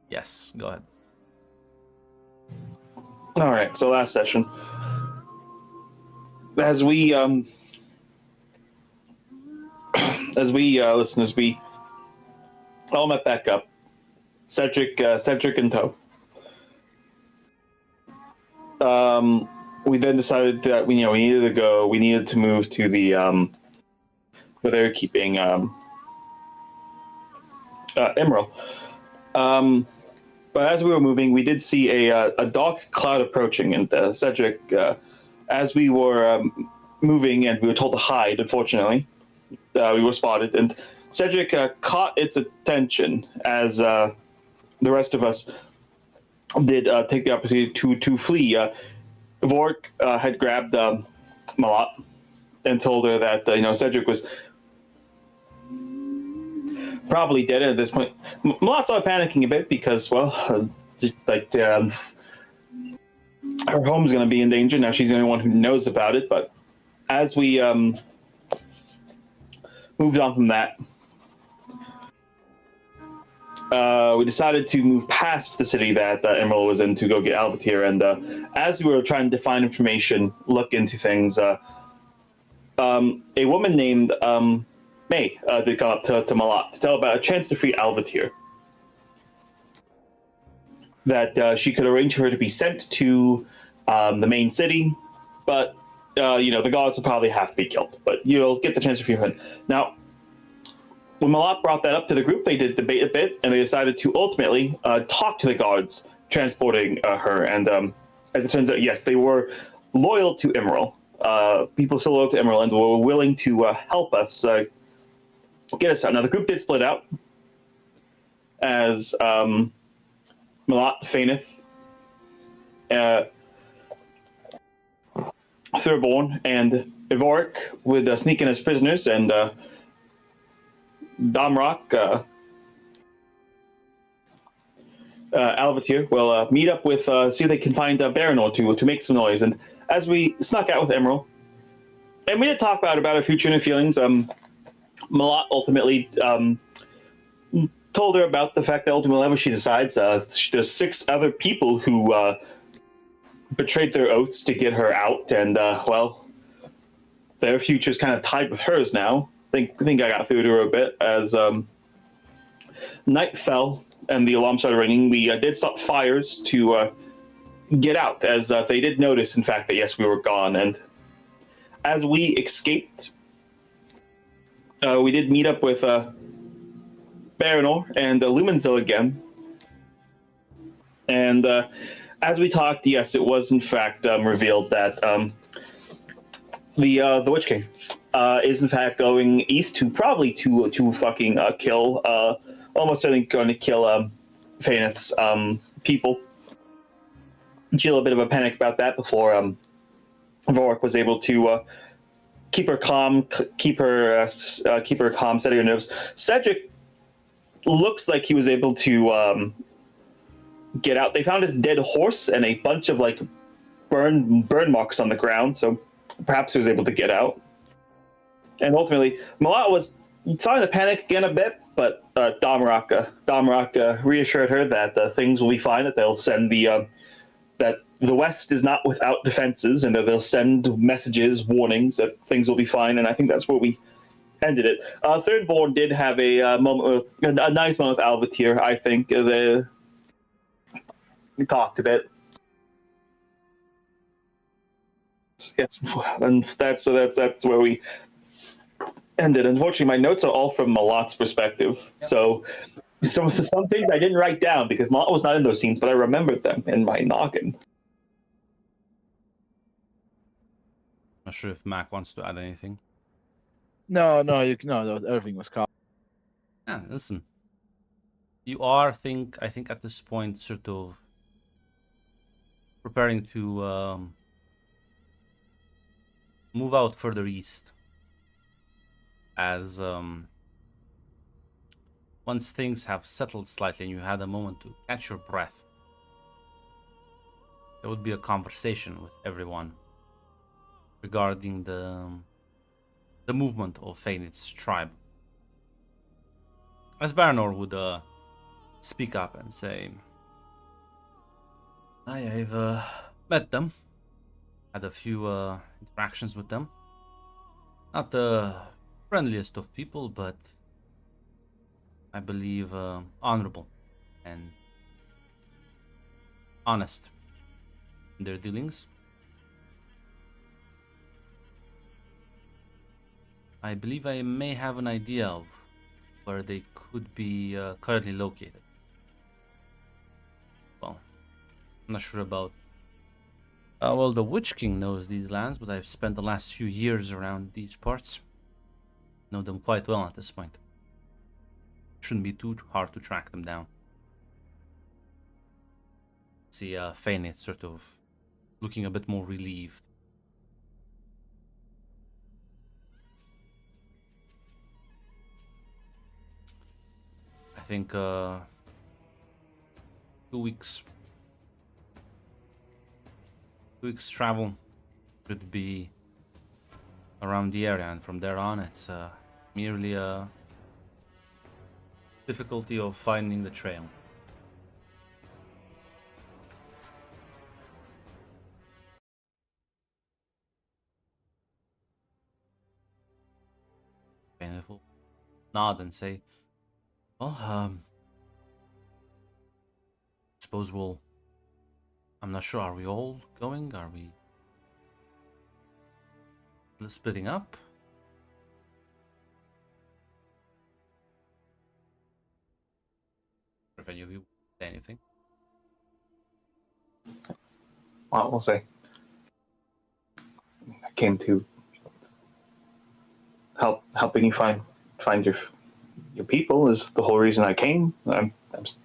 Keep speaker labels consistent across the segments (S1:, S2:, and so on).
S1: Yes, go ahead.
S2: All right. So last session, as we listeners, we all met back up. Cedric and Toe. We then decided that we needed to go. We needed to move to the where they were keeping Emerald. But as we were moving, we did see a dark cloud approaching, and Cedric, as we were moving and we were told to hide, unfortunately, we were spotted, and Cedric caught its attention as the rest of us did take the opportunity to flee. Vork had grabbed Malat and told her that Cedric was probably dead at this point. Malat started panicking a bit because, well, her home's going to be in danger now. She's the only one who knows about it. But as we moved on from that, we decided to move past the city that Emerald was in to go get Alvatir. And as we were trying to find information, look into things, a woman named May did come up to Malat to tell about a chance to free Alvatir. That she could arrange for her to be sent to the main city, but the gods will probably have to be killed. But you'll get the chance to free her. Now, when Malat brought that up to the group, they did debate a bit, and they decided to ultimately talk to the guards transporting her. And as it turns out, yes, they were loyal to Emerald. People still loyal to Emerald and were willing to help us get us out. Now, the group did split out as Malat, Faineth, Thurborn, and Ivoric would sneak in as prisoners, and Damrock, Alvatir will meet up with, see if they can find Baranor to make some noise. And as we snuck out with Emerald, and we did talk about our future and her feelings, Malat ultimately told her about the fact that ultimately, whenever she decides, there's 6 other people who betrayed their oaths to get her out, and well, their future's kind of tied with hers now. I think I got through to her a bit. As night fell and the alarm started ringing, we did stop fires to get out, as they did notice, in fact, that yes, we were gone. And as we escaped, we did meet up with Baranor and Lumenzel again. And as we talked, yes, it was in fact revealed that the Witch King is in fact going east to probably to fucking kill, almost certainly going to kill Faineth's people. She had a bit of a panic about that before Vork was able to keep her calm, keep her calm, steady her nerves. Cedric looks like he was able to get out. They found his dead horse and a bunch of like burn marks on the ground, so perhaps he was able to get out. And ultimately, Malat was starting to panic again a bit, but Damrock reassured her that things will be fine. That they'll send that the West is not without defenses, and that they'll send messages, warnings that things will be fine. And I think that's where we ended it. Thirdborn did have a moment, a nice moment with Alvatir. I think they talked a bit. Yes, and that's where we ended. Unfortunately, my notes are all from Malat's perspective, so some things I didn't write down because Malat was not in those scenes, but I remembered them in my noggin.
S1: Not sure if Mac wants to add anything.
S3: No, everything was covered.
S1: Yeah, listen. You are, I think at this point, sort of preparing to move out further east. As once things have settled slightly and you had a moment to catch your breath, there would be a conversation with everyone regarding the movement of Fainith's tribe. As Baranor would speak up and say, I've met them, had a few interactions with them. Not the friendliest of people, but I believe honorable and honest in their dealings. I believe I may have an idea of where they could be currently located. Well, I'm not sure about. Well, the Witch King knows these lands, but I've spent the last few years around these parts. Know them quite well at this point. Shouldn't be too hard to track them down. See, Fane sort of looking a bit more relieved. I think 2 weeks. 2 weeks travel should be around the area, and from there on, it's merely a difficulty of finding the trail. And will nod and say, "Well, suppose we'll. I'm not sure. Are we all going? Are we splitting up?" If any of you say anything.
S2: Well, we'll say. I came to helping you find your people is the whole reason I came. I'm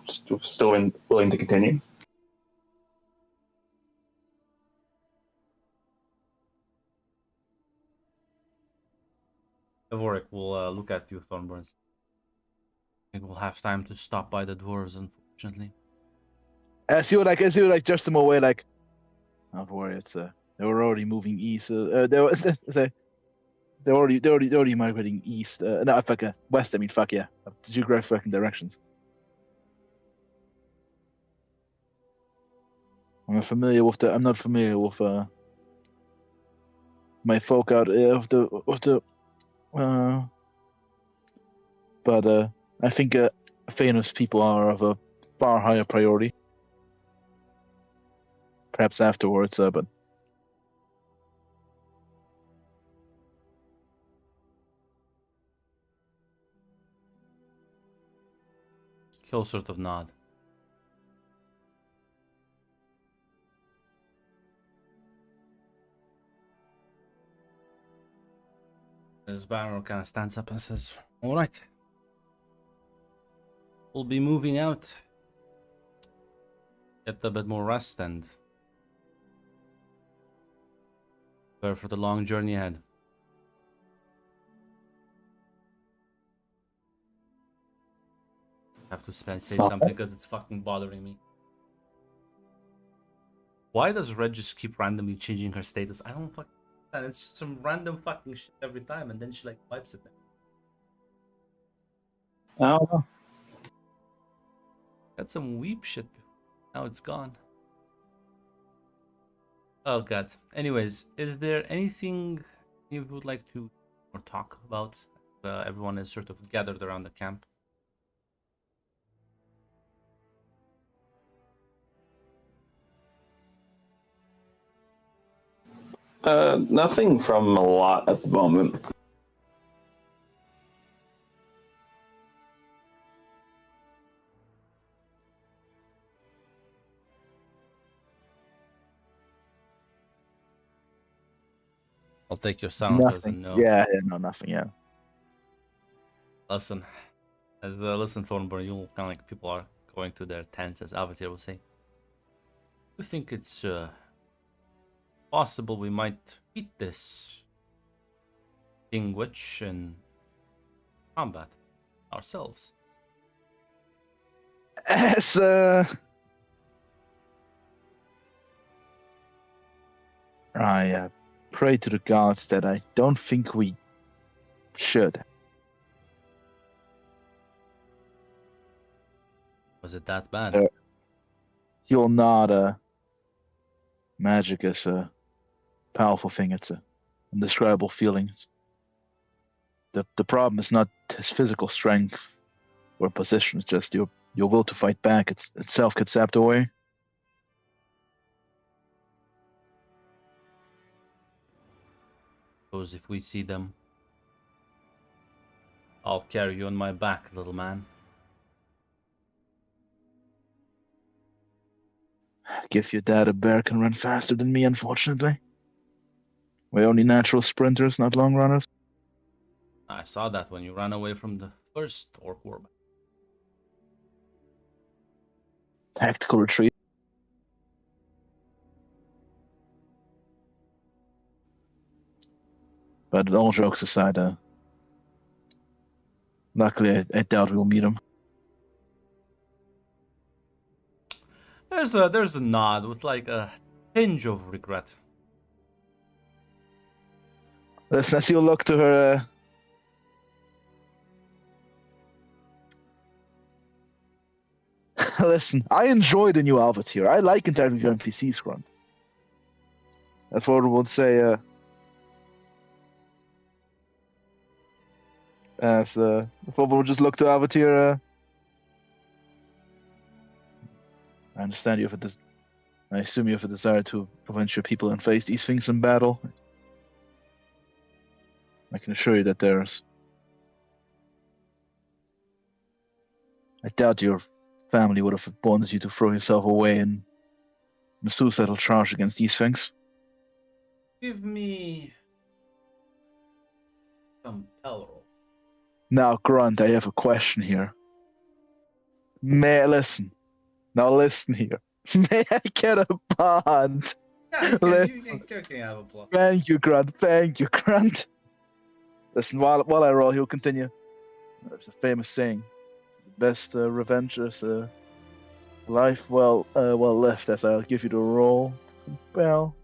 S2: still willing to continue.
S1: Evorik will look at you, Thornburns. I think we'll have time to stop by the dwarves, unfortunately.
S3: As you like just them away, like, don't worry, it's they were already moving east. They're already migrating east. No, fuck west. I mean, fuck yeah, geographic fucking directions. I'm not familiar with my folk out but I think famous people are of a far higher priority. Perhaps afterwards, but
S1: He'll sort of nod. As Barrow kind of stands up and says, "All right, we'll be moving out. Get a bit more rest and prepare for the long journey ahead." I have to say something because it's fucking bothering me. Why does Red just keep randomly changing her status? I don't fucking understand. It's just some random fucking shit every time, and then she like wipes it.
S2: I don't know.
S1: Got some weep shit before. Now it's gone. Oh god. Anyways, is there anything you would like to or talk about? Everyone is sort of gathered around the camp.
S2: Nothing from a lot at the moment.
S1: I'll take your silence as a
S3: nothing.
S1: no.
S3: Yeah, no, nothing. Yeah.
S1: Listen, listen, Thornburn, you kind of like people are going to their tents, as Avatar will say. We think it's possible we might beat this King Witch in combat ourselves.
S3: As I pray to the gods that I don't think we should.
S1: Was it that bad?
S3: You'll nod. Magic is a powerful thing. It's a indescribable feeling. The problem is not his physical strength or position. It's just your will to fight back. Itself gets sapped away.
S1: Suppose if we see them, I'll carry you on my back, little man.
S3: Give your dad a bear can run faster than me, unfortunately. We're only natural sprinters, not long runners.
S1: I saw that when you ran away from the first orc war.
S3: Tactical retreat. But all jokes aside, luckily I doubt we'll meet him.
S1: There's a nod with like a tinge of regret.
S3: Listen, as you look to her, listen, I enjoy the new outfit here. I like interacting with NPCs, Grunt. That's what I would say, as if I would just look to Avatir, I understand you have I assume you have a desire to prevent your people and face these things in battle. I can assure you that I doubt your family would have wanted you to throw yourself away in a suicidal charge against these things.
S1: Give me some Pelro.
S3: Now, Grunt, I have a question here. Listen. Now listen here. May I get a bond?
S1: Yeah, you can have a plus.
S3: Thank you, Grunt. Thank you, Grunt. Listen, while I roll, he'll continue. There's a famous saying: "The best revenge is life well lived." As I'll give you the roll. Well,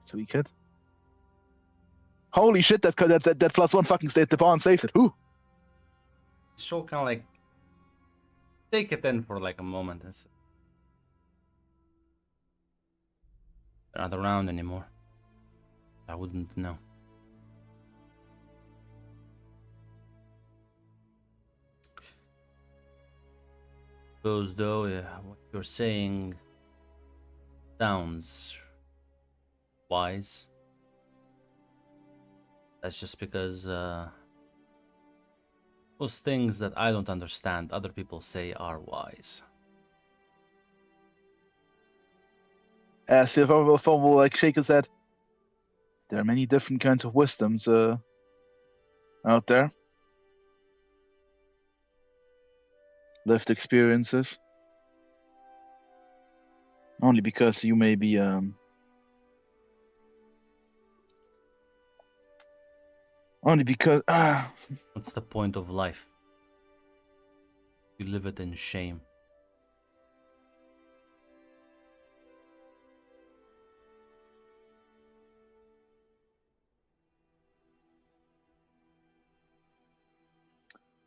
S3: so we could. Holy shit! That +1 fucking saved the bond, saved it. Who?
S1: So kind of like take it in for like a moment. They're not around anymore. I wouldn't know. Suppose though, yeah, what you're saying sounds wise. That's just because most things that I don't understand, other people say are wise.
S3: As if I will like shake his head. There are many different kinds of wisdoms out there. Lived experiences. Only because you may be only because
S1: What's the point of life? You live it in shame.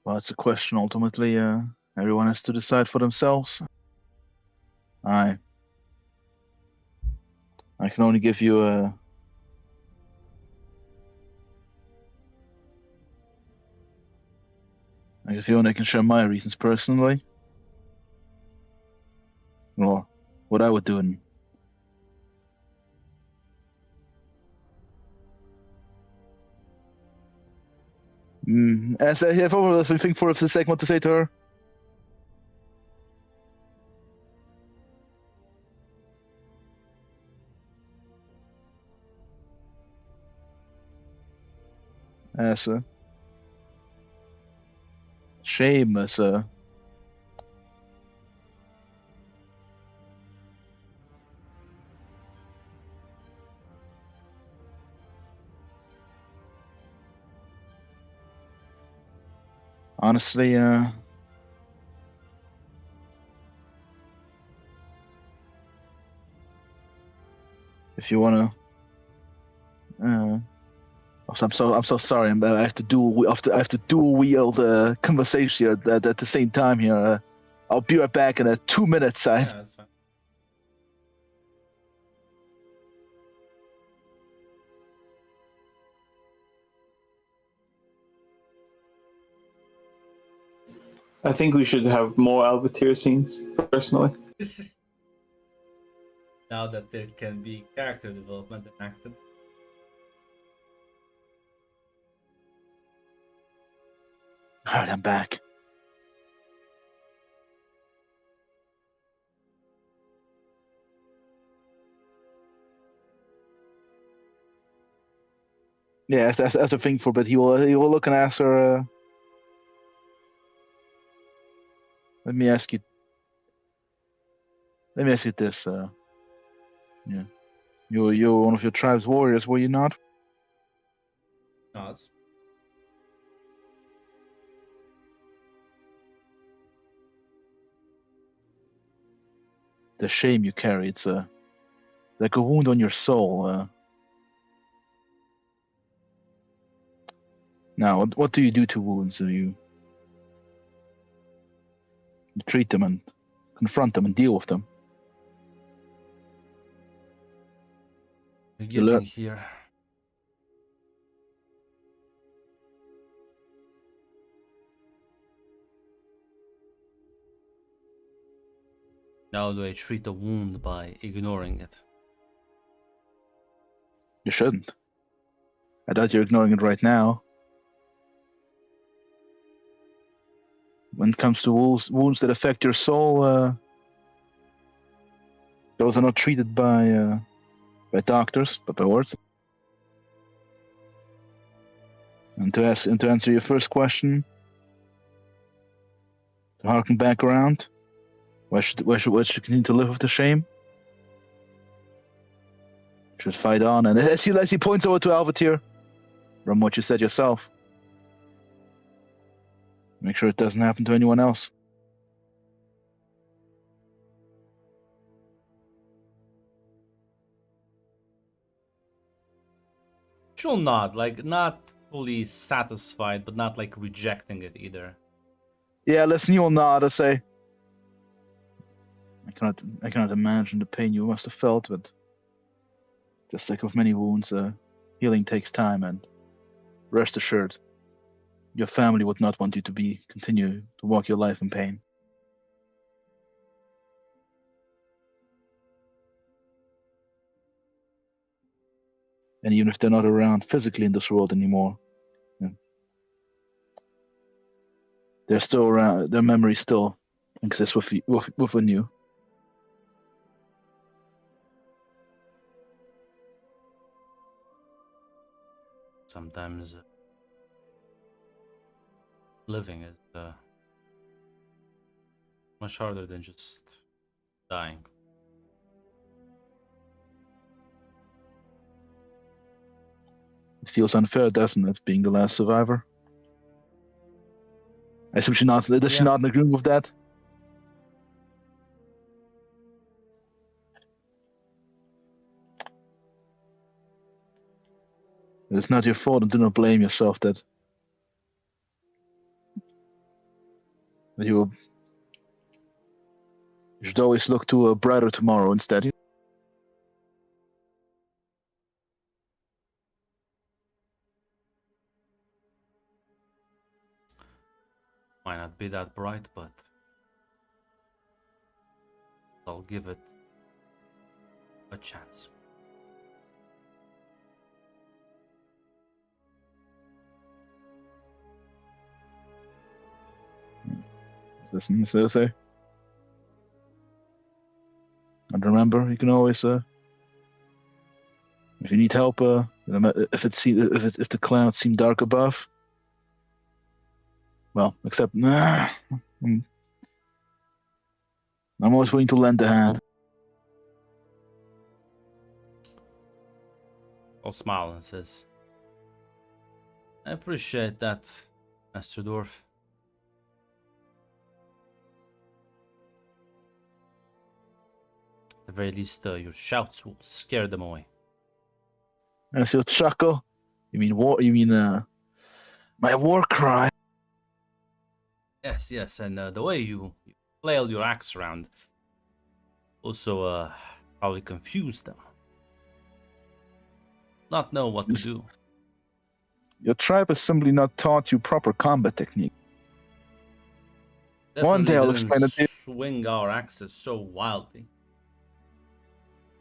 S3: well, it's a question ultimately everyone has to decide for themselves. I can only give you a I can share my reasons personally. Or what I would do in as I have over think for a second what to say to her. As a shame as a honestly If you wanna, I'm so sorry. I have to I have to dual wield conversation here at the same time here. I'll be right back in 2 minutes.
S1: Yeah, that's fine.
S2: I think we should have more Alvatir scenes, personally.
S1: Now that there can be character development enacted.
S3: Alright, I'm back. Yeah, that's a thing for, but he will look and answer. Let me ask you this. Yeah, you were one of your tribe's warriors, were you not?
S1: Nods.
S3: The shame you carry, it's like a wound on your soul. Now, what do you do to wounds? You treat them and confront them and deal with them.
S1: You're
S3: You learn.
S1: getting here. Now do I treat a wound by ignoring it?
S3: You shouldn't. I doubt you're ignoring it right now. When it comes to wounds that affect your soul, those are not treated by doctors, but by words. And to answer your first question, to harken back around, why should continue to live with the shame? Should fight on, and as he points over to Alvatir, from what you said yourself, make sure it doesn't happen to anyone else.
S1: She'll nod, like not fully satisfied, but not like rejecting it either.
S3: Yeah, listen, you will nod and say, I cannot imagine the pain you must have felt, but just like with many wounds, healing takes time, and rest assured, your family would not want you to continue to walk your life in pain. And even if they're not around physically in this world anymore, they're still around. Their memories still exist within you.
S1: Sometimes living is much harder than just dying.
S3: It feels unfair, doesn't it, being the last survivor? I assume does she not agree with that? It's not your fault, and do not blame yourself that you should always look to a brighter tomorrow instead.
S1: Might not be that bright, but I'll give it a chance.
S3: Listen, Cersei. And remember, you can always, if you need help, if the clouds seem dark above, well, except I'm always willing to lend a hand.
S1: I'll smile and says, I appreciate that, Master Dwarf. the very least, your shouts will scare them away.
S3: As he'll chuckle. You mean war? You mean my war cry?
S1: Yes, yes, and the way you flail your axe around also probably confuse them. Not know what to do.
S3: Your tribe has simply not taught you proper combat technique. One day I'll
S1: Definitely
S3: explain it
S1: didn't
S3: to you.
S1: swing our axes so wildly.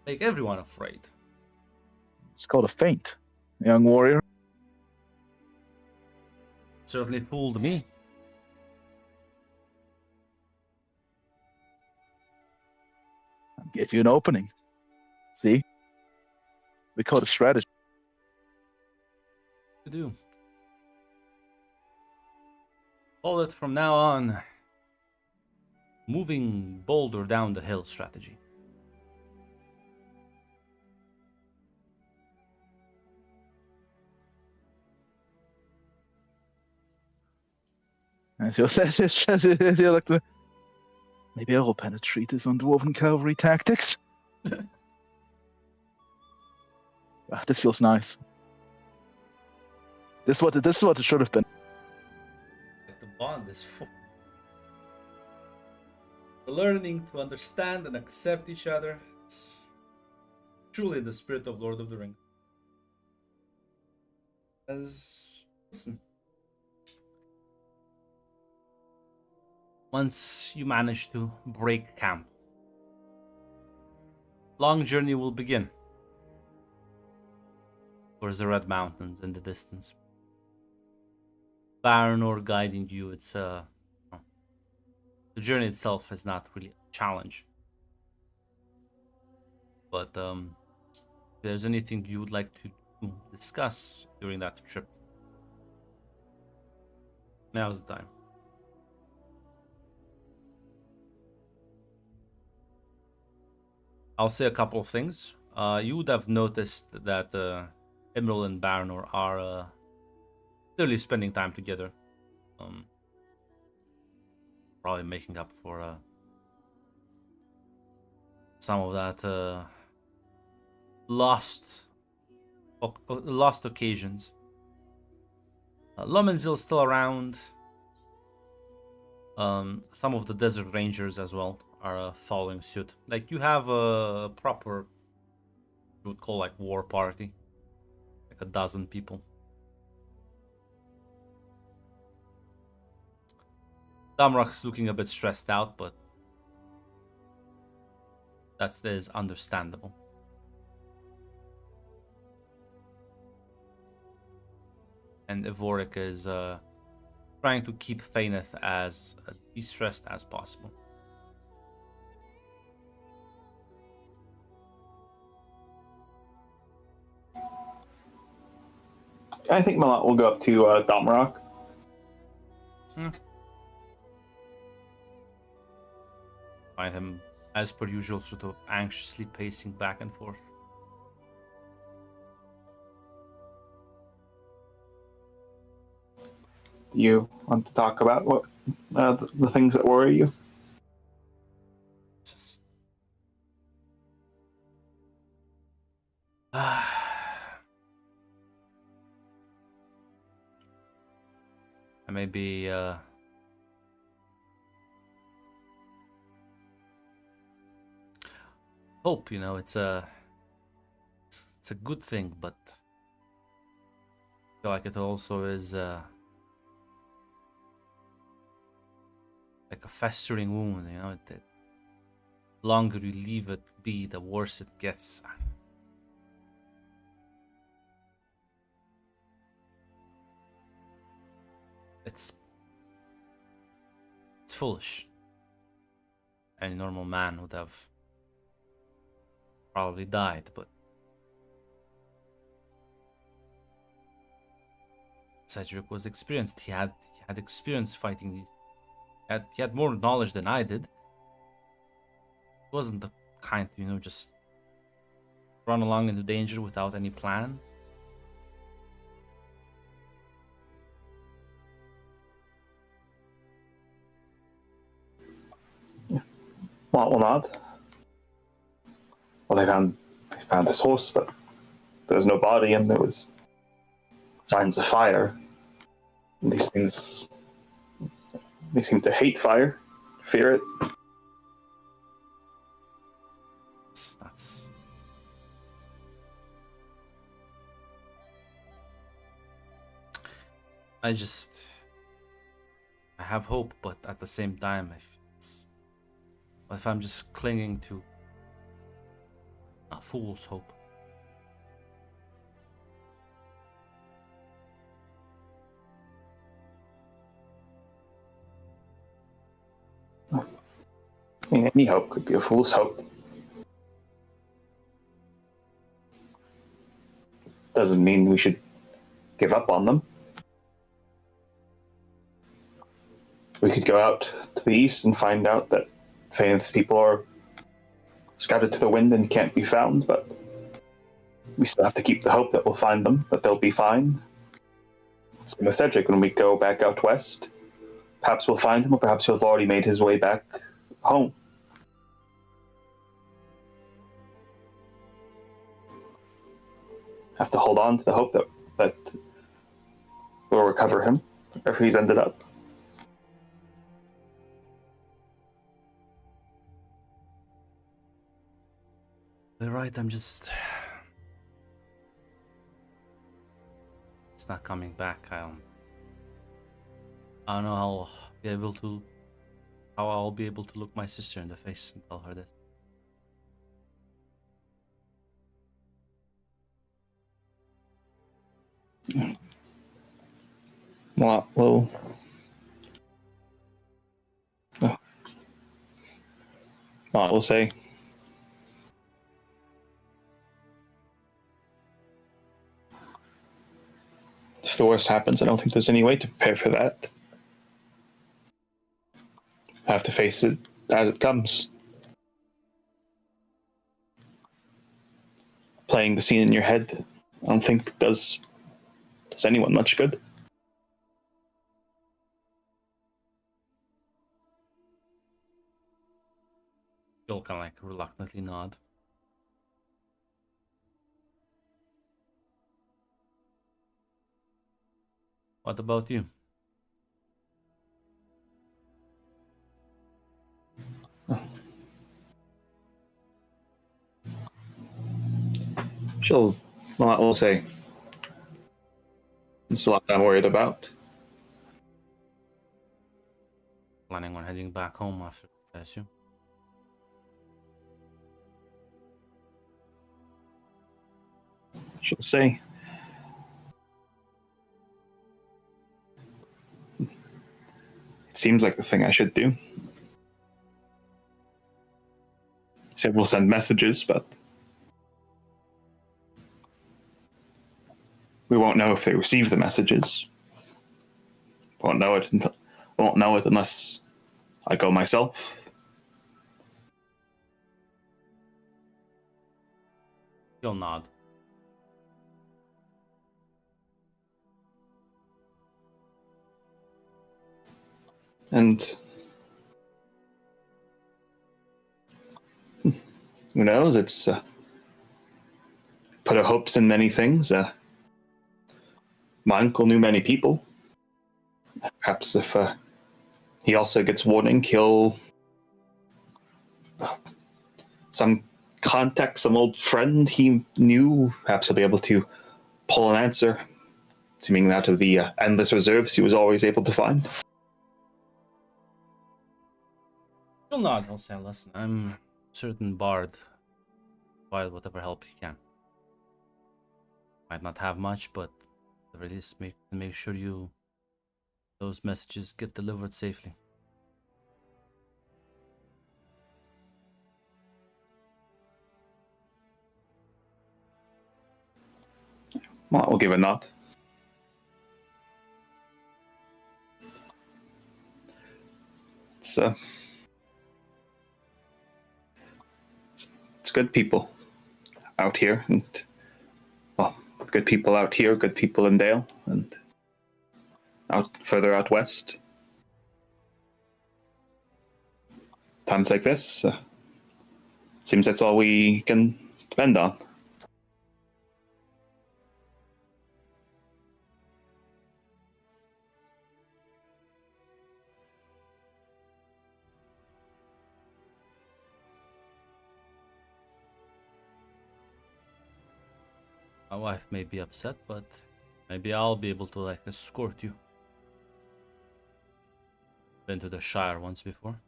S1: Make everyone afraid.
S3: It's called a feint, young warrior.
S1: Certainly fooled me.
S3: I'll give you an opening. See? We call it a strategy.
S1: To do. Call it from now on moving boulder down the hill strategy.
S3: As he'll he'll like to, maybe I will penetrate his undwarven cavalry tactics. This feels nice. This is what it should have been.
S1: Like the bond is full. Learning to understand and accept each other. It's truly the spirit of Lord of the Rings. Listen. Once you manage to break camp, long journey will begin towards the Red Mountains in the distance. Baranor guiding you, it's the journey itself is not really a challenge. But if there's anything you would like to discuss during that trip, now's the time. I'll say a couple of things. You would have noticed that Emerald and Baranor are clearly spending time together. Probably making up for some of that lost occasions. Lumensil's still around. Some of the Desert Rangers as well are following suit. Like, you have a proper, you would call like war party, like a dozen people. Damrock's looking a bit stressed out, but that is understandable. And Evorik is trying to keep Faineth as de-stressed as possible.
S2: I think Malat will go up to Damrock.
S1: Find him, as per usual, sort of anxiously pacing back and forth.
S2: Do you want to talk about what the things that worry you?
S1: Just... I may be hope, you know, it's a good thing, but I feel like it also is like a festering wound, you know. The longer you leave it be, the worse it gets. It's foolish. Any normal man would have probably died, but Cedric was experienced. He had experience fighting these. He had more knowledge than I did. He wasn't the kind to, you know, just run along into danger without any plan.
S2: Well, not. Well, they found this horse, but there was no body, and there was signs of fire. And these things, they seem to hate fire, fear it.
S1: That's I have hope, but at the same time, if I'm just clinging to a fool's hope.
S2: I mean, any hope could be a fool's hope. Doesn't mean we should give up on them. We could go out to the east and find out that Faith's people are scattered to the wind and can't be found, but we still have to keep the hope that we'll find them, that they'll be fine. Same with Cedric, when we go back out west, perhaps we'll find him, or perhaps he'll have already made his way back home. Have to hold on to the hope that we'll recover him, wherever he's ended up.
S1: You're right, it's not coming back. I don't know how I'll be able to look my sister in the face and tell her this.
S2: Well, I will say, if the worst happens, I don't think there's any way to prepare for that. I have to face it as it comes. Playing the scene in your head, I don't think does anyone much good.
S1: You'll kind of like reluctantly nod. What about you? Well, I will say, it's a lot I'm worried about. Planning on heading back home after, I assume.
S2: She'll say, it seems like the thing I should do. Said we'll send messages, but we won't know if they receive the messages. Won't know it unless I go myself.
S1: You'll nod.
S2: And who knows? It's put our hopes in many things. My uncle knew many people. Perhaps if he also gets warning, he'll some contact, some old friend he knew. Perhaps he'll be able to pull an answer, seeming out of the endless reserves he was always able to find.
S1: You'll nod. He'll say, "Listen, I'm certain Bard provide whatever help he can. Might not have much, but at the very least make sure those messages get delivered safely."
S2: Well, we'll give a nod. It's good people out here, and good people out here, good people in Dale, and further out west. Times like this, Seems that's all we can depend on.
S1: My wife may be upset, but maybe I'll be able to like escort you. Been to the Shire once before.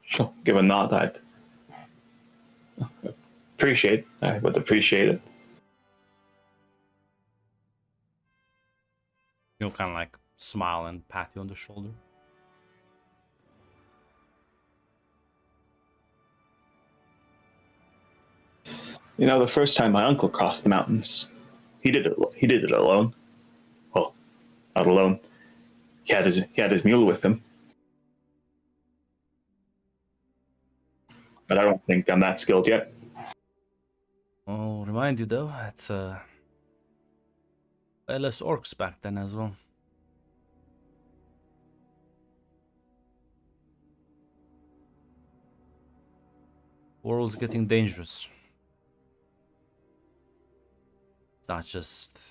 S2: She'll give a nod. I would appreciate it.
S1: He'll kind of like smile and pat you on the shoulder.
S2: You know, the first time my uncle crossed the mountains, he did it alone. Well, not alone. He had his mule with him. But I don't think I'm that skilled yet.
S1: I'll remind you though, it's way less orcs back then as well. World's getting dangerous. It's not just,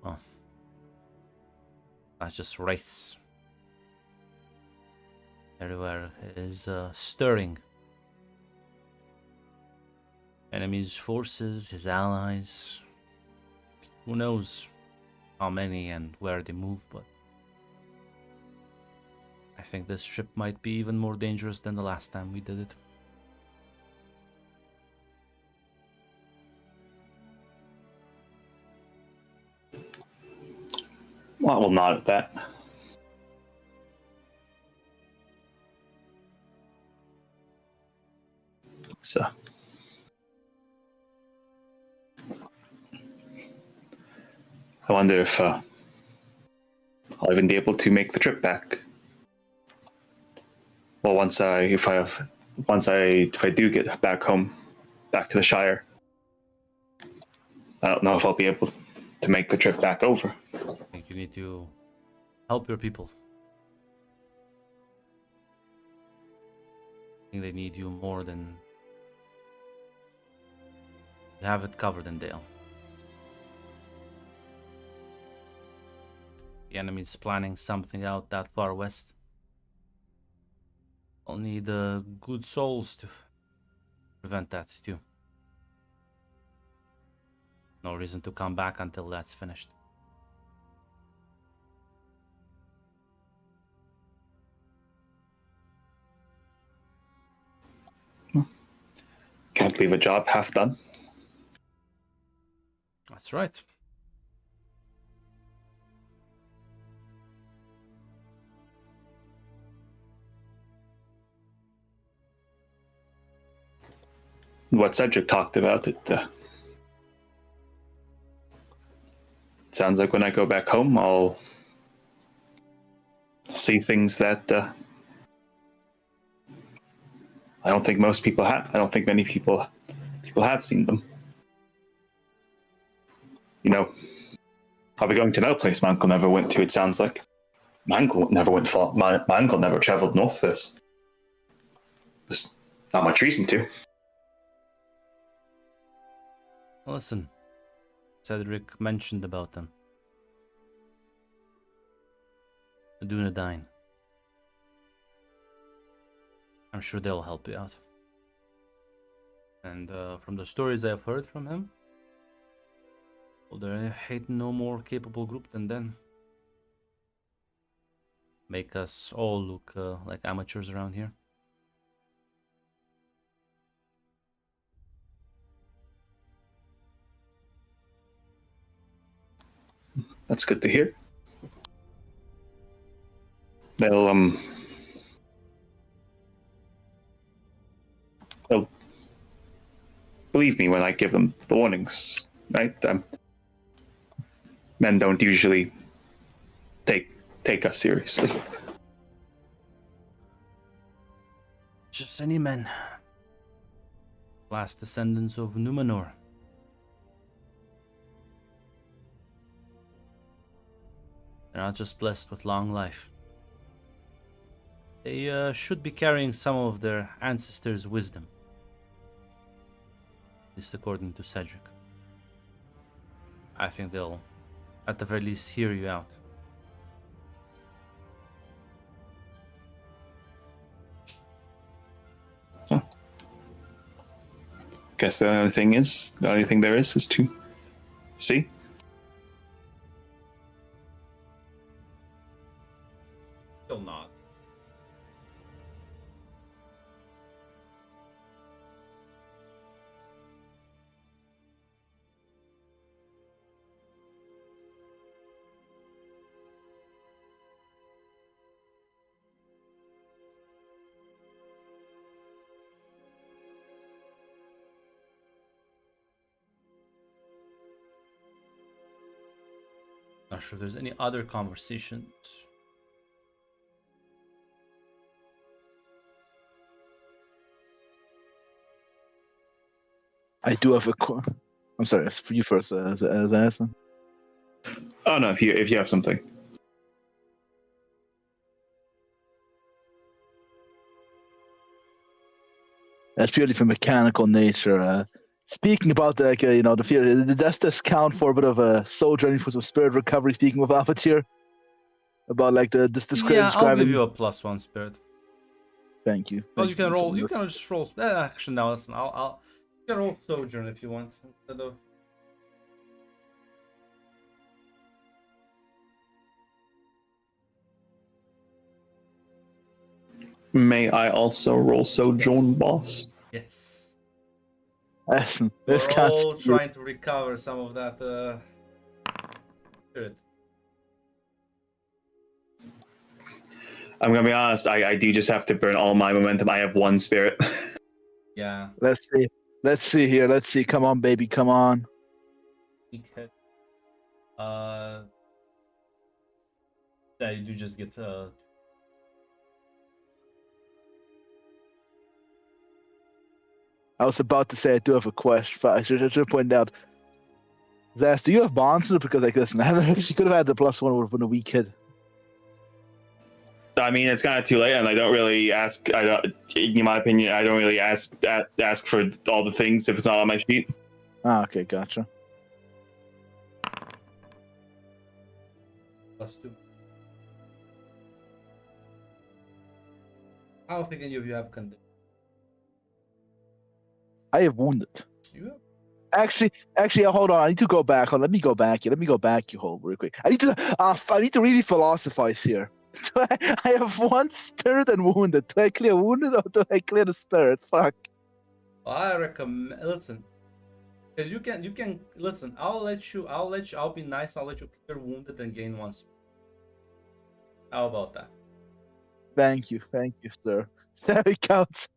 S1: well, not just race. Everywhere is stirring. Enemy's forces, his allies. Who knows how many and where they move, but I think this trip might be even more dangerous than the last time we did it.
S2: Well, I will nod at that. So, I wonder if I'll even be able to make the trip back. Well, if I do get back home, back to the Shire, I don't know if I'll be able to make the trip back over.
S1: I think you need to help your people. I think they need you more than you have it covered in Dale. The enemy's planning something out that far west. I'll need good souls to prevent that too. No reason to come back until that's finished.
S2: Can't leave a job half done.
S1: That's right.
S2: What Cedric talked about, it sounds like when I go back home, I'll see things that I don't think most people have. I don't think many people have seen them. You know, I'll be going to another place my uncle never went to. It sounds like my uncle never went far. My uncle never traveled north. There's not much reason to.
S1: Listen, Cedric mentioned about them. The Dunedain. I'm sure they'll help you out. And from the stories I've heard from him, well, there ain't no more capable group than them. Make us all look like amateurs around here.
S2: That's good to hear. They'll believe me when I give them the warnings, right? Men don't usually take us seriously.
S1: Just any men. Last descendants of Numenor. There They're not just blessed with long life. They should be carrying some of their ancestors' wisdom. At least according to Cedric. I think they'll, at the very least, hear you out.
S2: Guess the only thing there is to see.
S1: Still not. Not sure if there's any other conversations.
S3: I do have a. I'm sorry, it's for you first, as Aslan.
S2: Oh no, if you have something.
S3: That's purely for mechanical nature. Speaking about the the fear, does this count for a bit of a soul journey for some spirit recovery? Speaking with Alphateer, about like
S1: Yeah, I'll give
S3: describing.
S1: you a +1 spirit.
S3: Thank you.
S1: Well,
S3: Thank
S1: you can
S3: so
S1: roll. You
S3: much.
S1: can just roll. Actually, no. Listen, I'll. You can roll sojourn if you want instead of.
S2: May I also roll sojourn,
S1: Yes.
S2: boss?
S1: Yes.
S3: Aslan, this
S1: We're
S3: cast.
S1: all trying to recover some of that spirit.
S2: I'm gonna be honest. I do just have to burn all my momentum. I have one spirit.
S1: Yeah.
S3: Let's see. Let's see here. Let's see. Come on, baby. Come on.
S1: Weak hit. Yeah, you do just get
S3: I was about to say I do have a question, but I should point out. Zaz, do you have bonds? Because like listen, she could have had the +1 would have been a weak hit.
S2: I mean, it's kind of too late, and I don't really ask. I don't, in my opinion, I don't really ask for all the things if it's not on my sheet.
S3: Ah, okay, gotcha.
S1: +2. I don't think any of you have condemned.
S3: I have wounded.
S1: You have?
S3: Actually, hold on. I need to go back. Let me go back. Let me go back. You hold real quick. I need to really philosophize here. I have one spirit and wounded. Do I clear wounded or do I clear the spirit? Fuck.
S1: I recommend. Listen, because you can listen. I'll be nice. I'll let you clear wounded and gain one. How about that?
S3: Thank you, sir. There it counts.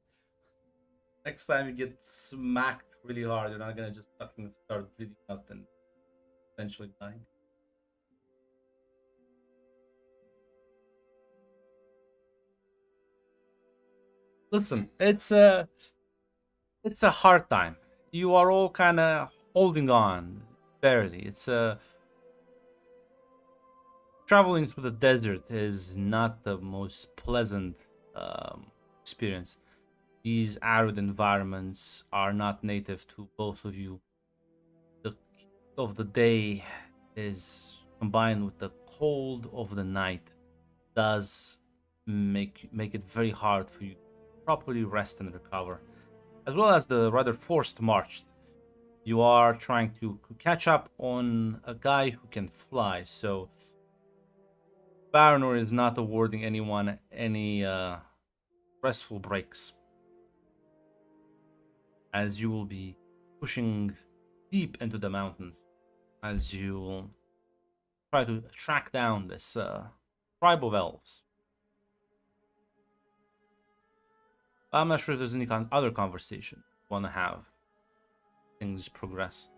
S1: Next time you get smacked really hard, you're not gonna just fucking start bleeding out and eventually dying. Listen, it's a hard time. You are all kind of holding on, barely. Traveling through the desert is not the most pleasant experience. These arid environments are not native to both of you. The heat of the day is combined with the cold of the night does make it very hard for you to properly rest and recover, as well as the rather forced march. You are trying to catch up on a guy who can fly, so Baranor is not awarding anyone any restful breaks, as you will be pushing deep into the mountains, as you will try to track down this tribe of elves. I'm not sure if there's any other conversation you want to have. Things progress.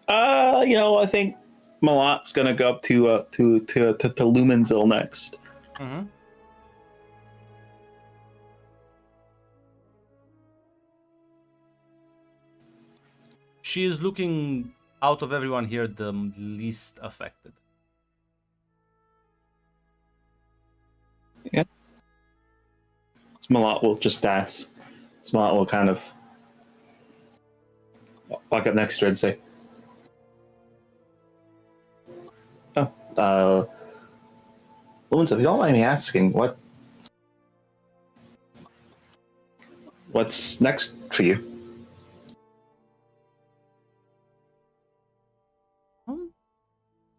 S2: I think Malat's gonna go up to Lumenzil next.
S1: Mm-hmm. She is looking out of everyone here, the least affected.
S2: Yeah. Smollett will just ask. Smollett will kind of walk up next to her and say, "Oh, Loons, if you don't mind me asking, what's next for you?"
S1: I don't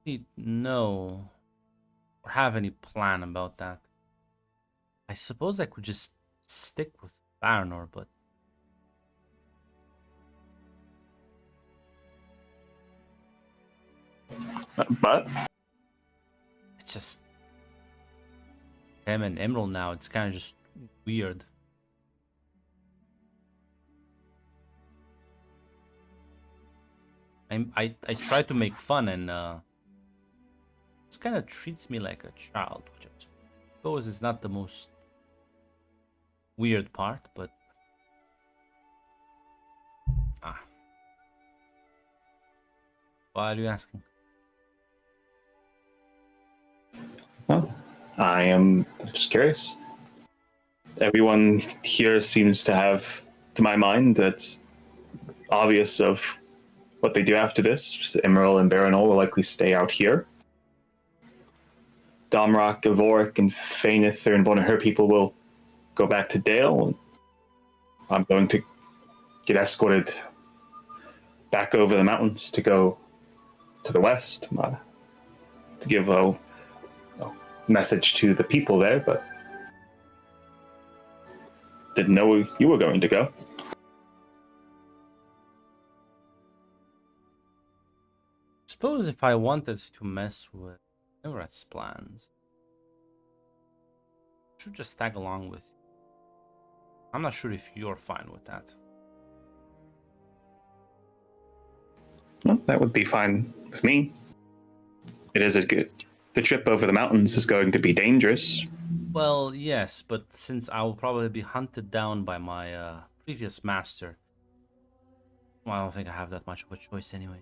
S1: really know or have any plan about that. I suppose I could just stick with Baranor, but
S2: But
S1: it's just him and Emerald now. It's kind of just weird. I try to make fun, and this kind of treats me like a child, which I suppose is not the most weird part, but why are you asking?
S2: well, I am just curious. Everyone here seems to have, to my mind, that's obvious of what they do after this. Emerald and Baranol will likely stay out here. Domrock, Avoric, and Fainith and one of her people will go back to Dale. I'm going to get escorted back over the mountains to go to the west to give a message to the people there, but didn't know you were going to go.
S1: Suppose if I wanted to mess with Nimrat's plans, I should just tag along with you. I'm not sure if you're fine with that.
S2: Well, that would be fine with me. It is a good. The trip over the mountains is going to be dangerous.
S1: Well, yes, but since I will probably be hunted down by my previous master, well, I don't think I have that much of a choice anyway.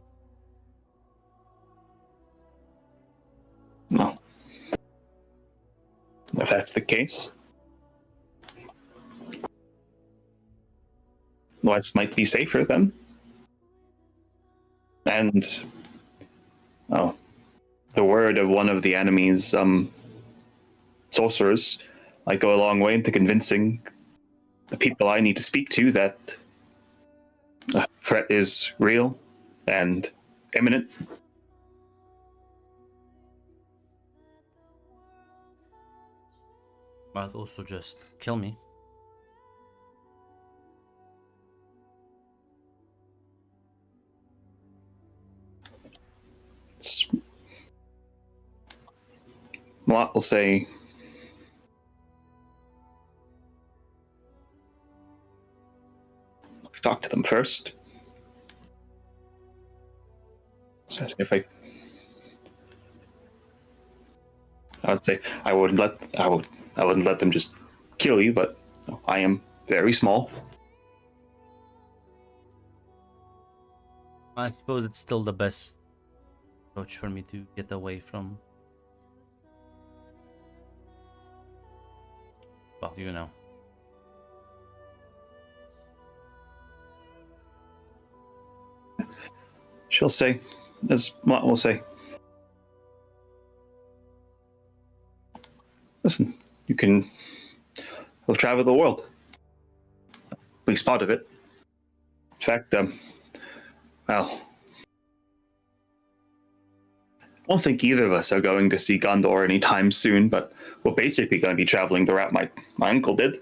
S2: No. If that's the case, West might be safer then. And oh, the word of one of the enemy's sorcerers might go a long way into convincing the people I need to speak to that a threat is real and imminent.
S1: Might also just kill me.
S2: Malott will say, talk to them first. So if I would say I wouldn't let them just kill you, but I am very small.
S1: I suppose it's still the best approach for me to get away from. Well, you know.
S2: She'll say, as Malott will say, listen, you'll travel the world. At least part of it. In fact, well, I don't think either of us are going to see Gondor anytime soon, but we're basically going to be traveling the route my uncle did.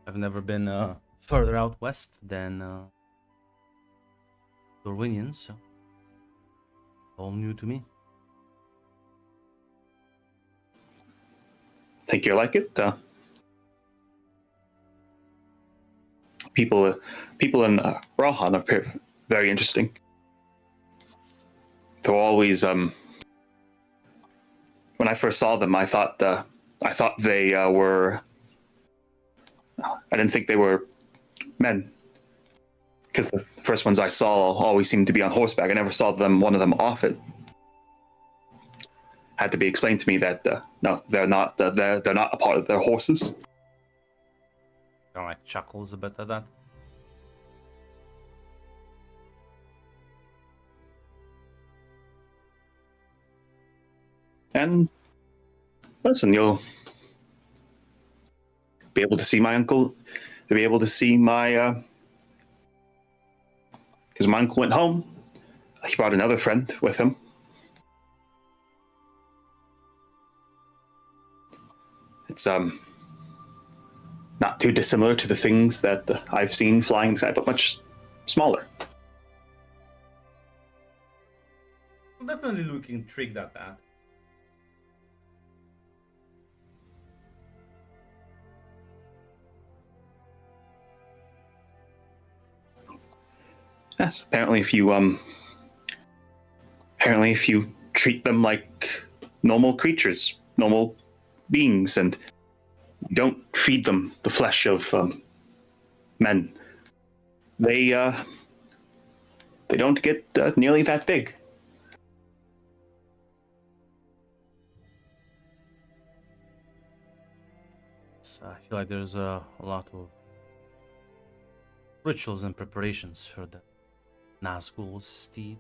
S1: I've never been further out west than Rhovanion, so all new to me.
S2: Think you'll like it? People in Rohan are very interesting. They're always when I first saw them, I thought they were. I didn't think they were men. because the first ones I saw always seemed to be on horseback. I never saw one of them off it. Had to be explained to me that no, they're not. They're not a part of their horses.
S1: Kind of like chuckles a bit at that.
S2: And listen, you'll be able to see my uncle. You'll be able to see my. Because my uncle went home. He brought another friend with him. It's not too dissimilar to the things that I've seen flying in the sky, but much smaller.
S1: I'm definitely looking intrigued at that.
S2: Yes, apparently if you treat them like normal creatures, normal beings, and you don't feed them the flesh of men, they don't get nearly that big.
S1: So I feel like there's a lot of rituals and preparations for the Nazgul's steed.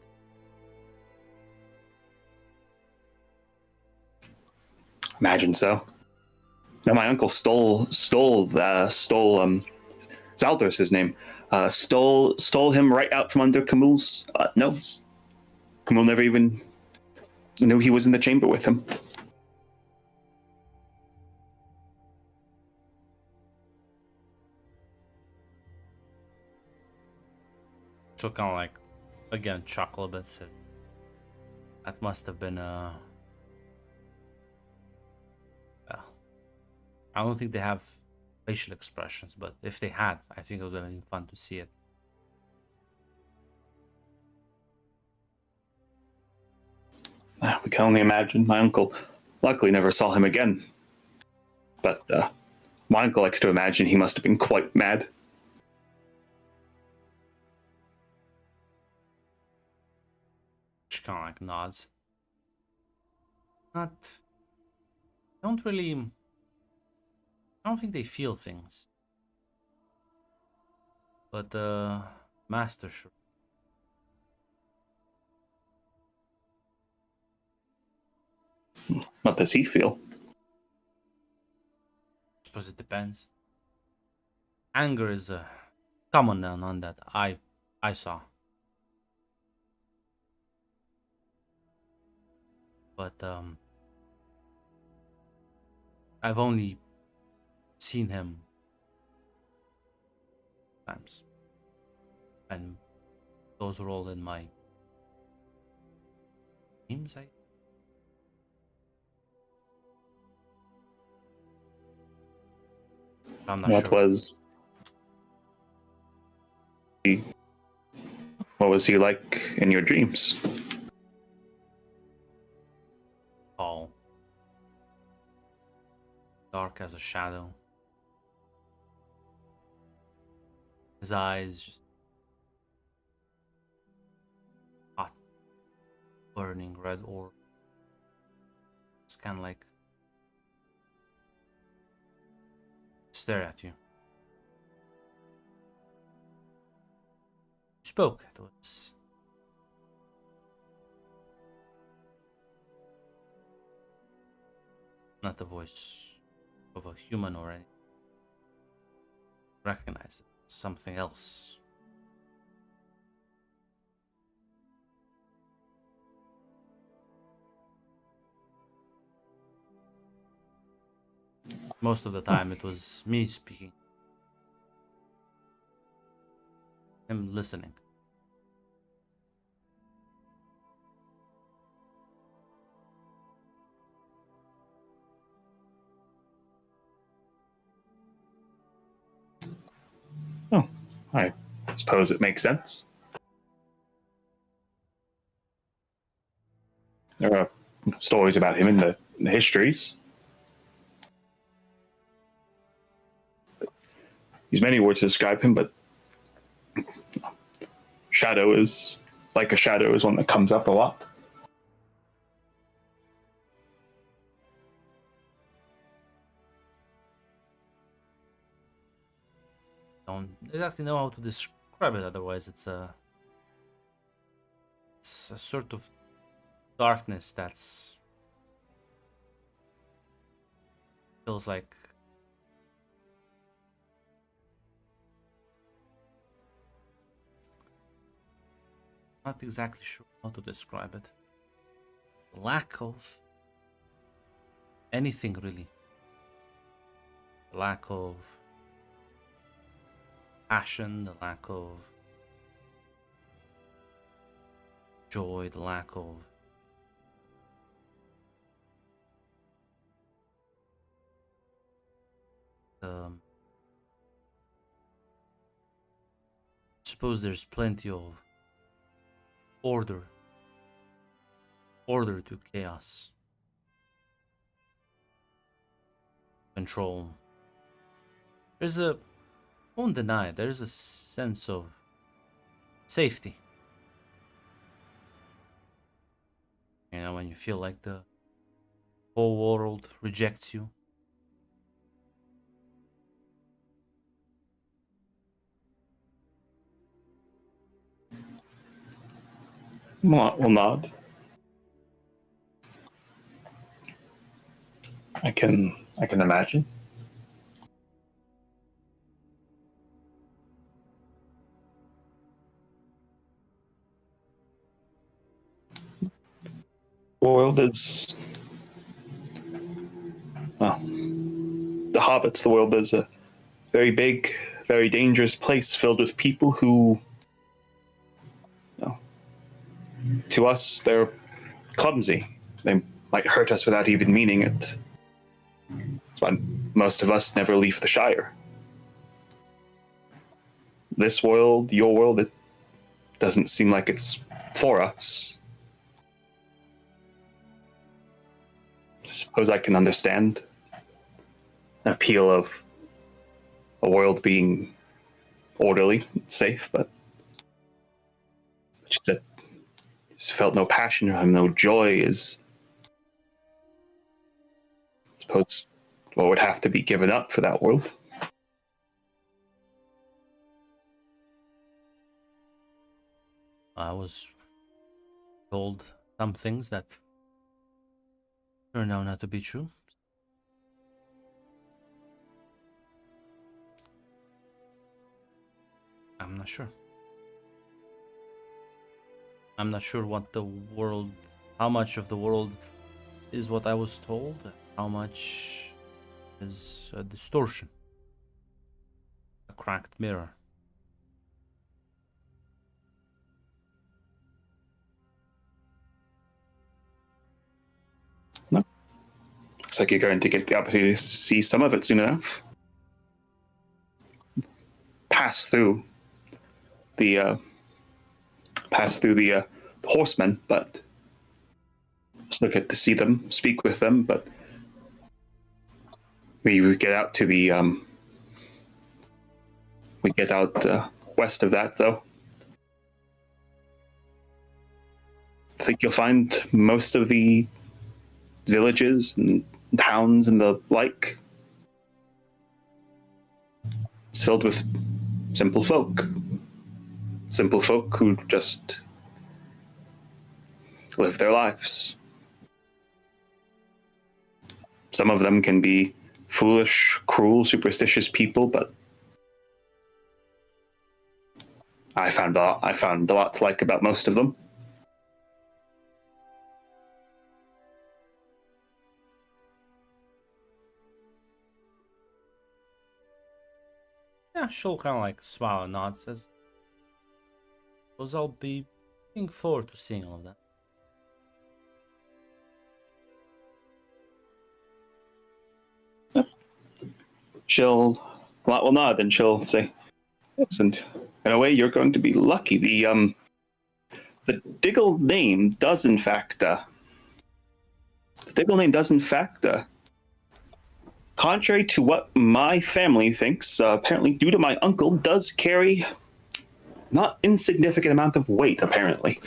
S2: Imagine so. Now my uncle stole Zaldur's his name. Stole him right out from under Camul's nose. Camul never even knew he was in the chamber with him.
S1: So kind of like, again, chuckle a bit. Said, that must have been well, I don't think they have facial expressions, but if they had, I think it would have been fun to see it.
S2: We can only imagine. My uncle luckily never saw him again. But my uncle likes to imagine he must have been quite mad.
S1: She kind of like nods. Not. Don't really. I don't think they feel things. But the master sure.
S2: What does he feel?
S1: I suppose it depends. Anger is a common one that I saw. But I've only seen him times, and those were all in my dreams. I'm not
S2: What
S1: sure.
S2: was he like in your dreams?
S1: Tall, dark as a shadow. His eyes just hot, burning red orb. It's kind of like stare at you. Spoke. It was not the voice of a human or anything. Recognize it. Something else. Most of the time it was me speaking. Him listening.
S2: Oh, I suppose it makes sense. There are stories about him in the histories. Use many words to describe him, but shadow is like a shadow is one that comes up a lot.
S1: Don't exactly know how to describe it. Otherwise, it's a sort of darkness that's feels like not exactly sure how to describe it. Lack of anything really. Lack of passion, the lack of joy, the lack of suppose there's plenty of order to chaos, control. There's a, won't deny it, there's a sense of safety. You know, when you feel like the whole world rejects you.
S2: Will nod. I can imagine. The world is, well, the hobbits. The world is a very big, very dangerous place filled with people who, you know, to us, they're clumsy. They might hurt us without even meaning it. That's why most of us never leave the Shire. This world, your world, it doesn't seem like it's for us. I suppose I can understand the appeal of a world being orderly, safe, but just that just felt no passion or no joy is, I suppose, what would have to be given up for that world.
S1: I was told some things that turned out not to be true. I'm not sure. I'm not sure what the world, how much of the world is what I was told, how much is a distortion, a cracked mirror.
S2: No. Looks like you're going to get the opportunity to see some of it soon enough. Pass through the horsemen, but just look at to see them, speak with them. But we get out to the we get out west of that, though. I think you'll find most of the villages and towns and the like. It's filled with simple folk who just live their lives. Some of them can be foolish, cruel, superstitious people, but I found a lot to like about most of them.
S1: Yeah, she'll kind of like smile and nod, says, "Suppose I'll be looking forward to seeing all of that."
S2: She'll will nod and she'll say, "Yes, and in a way, you're going to be lucky. The Diggle name does in fact contrary to what my family thinks, apparently due to my uncle, does carry not insignificant amount of weight, apparently.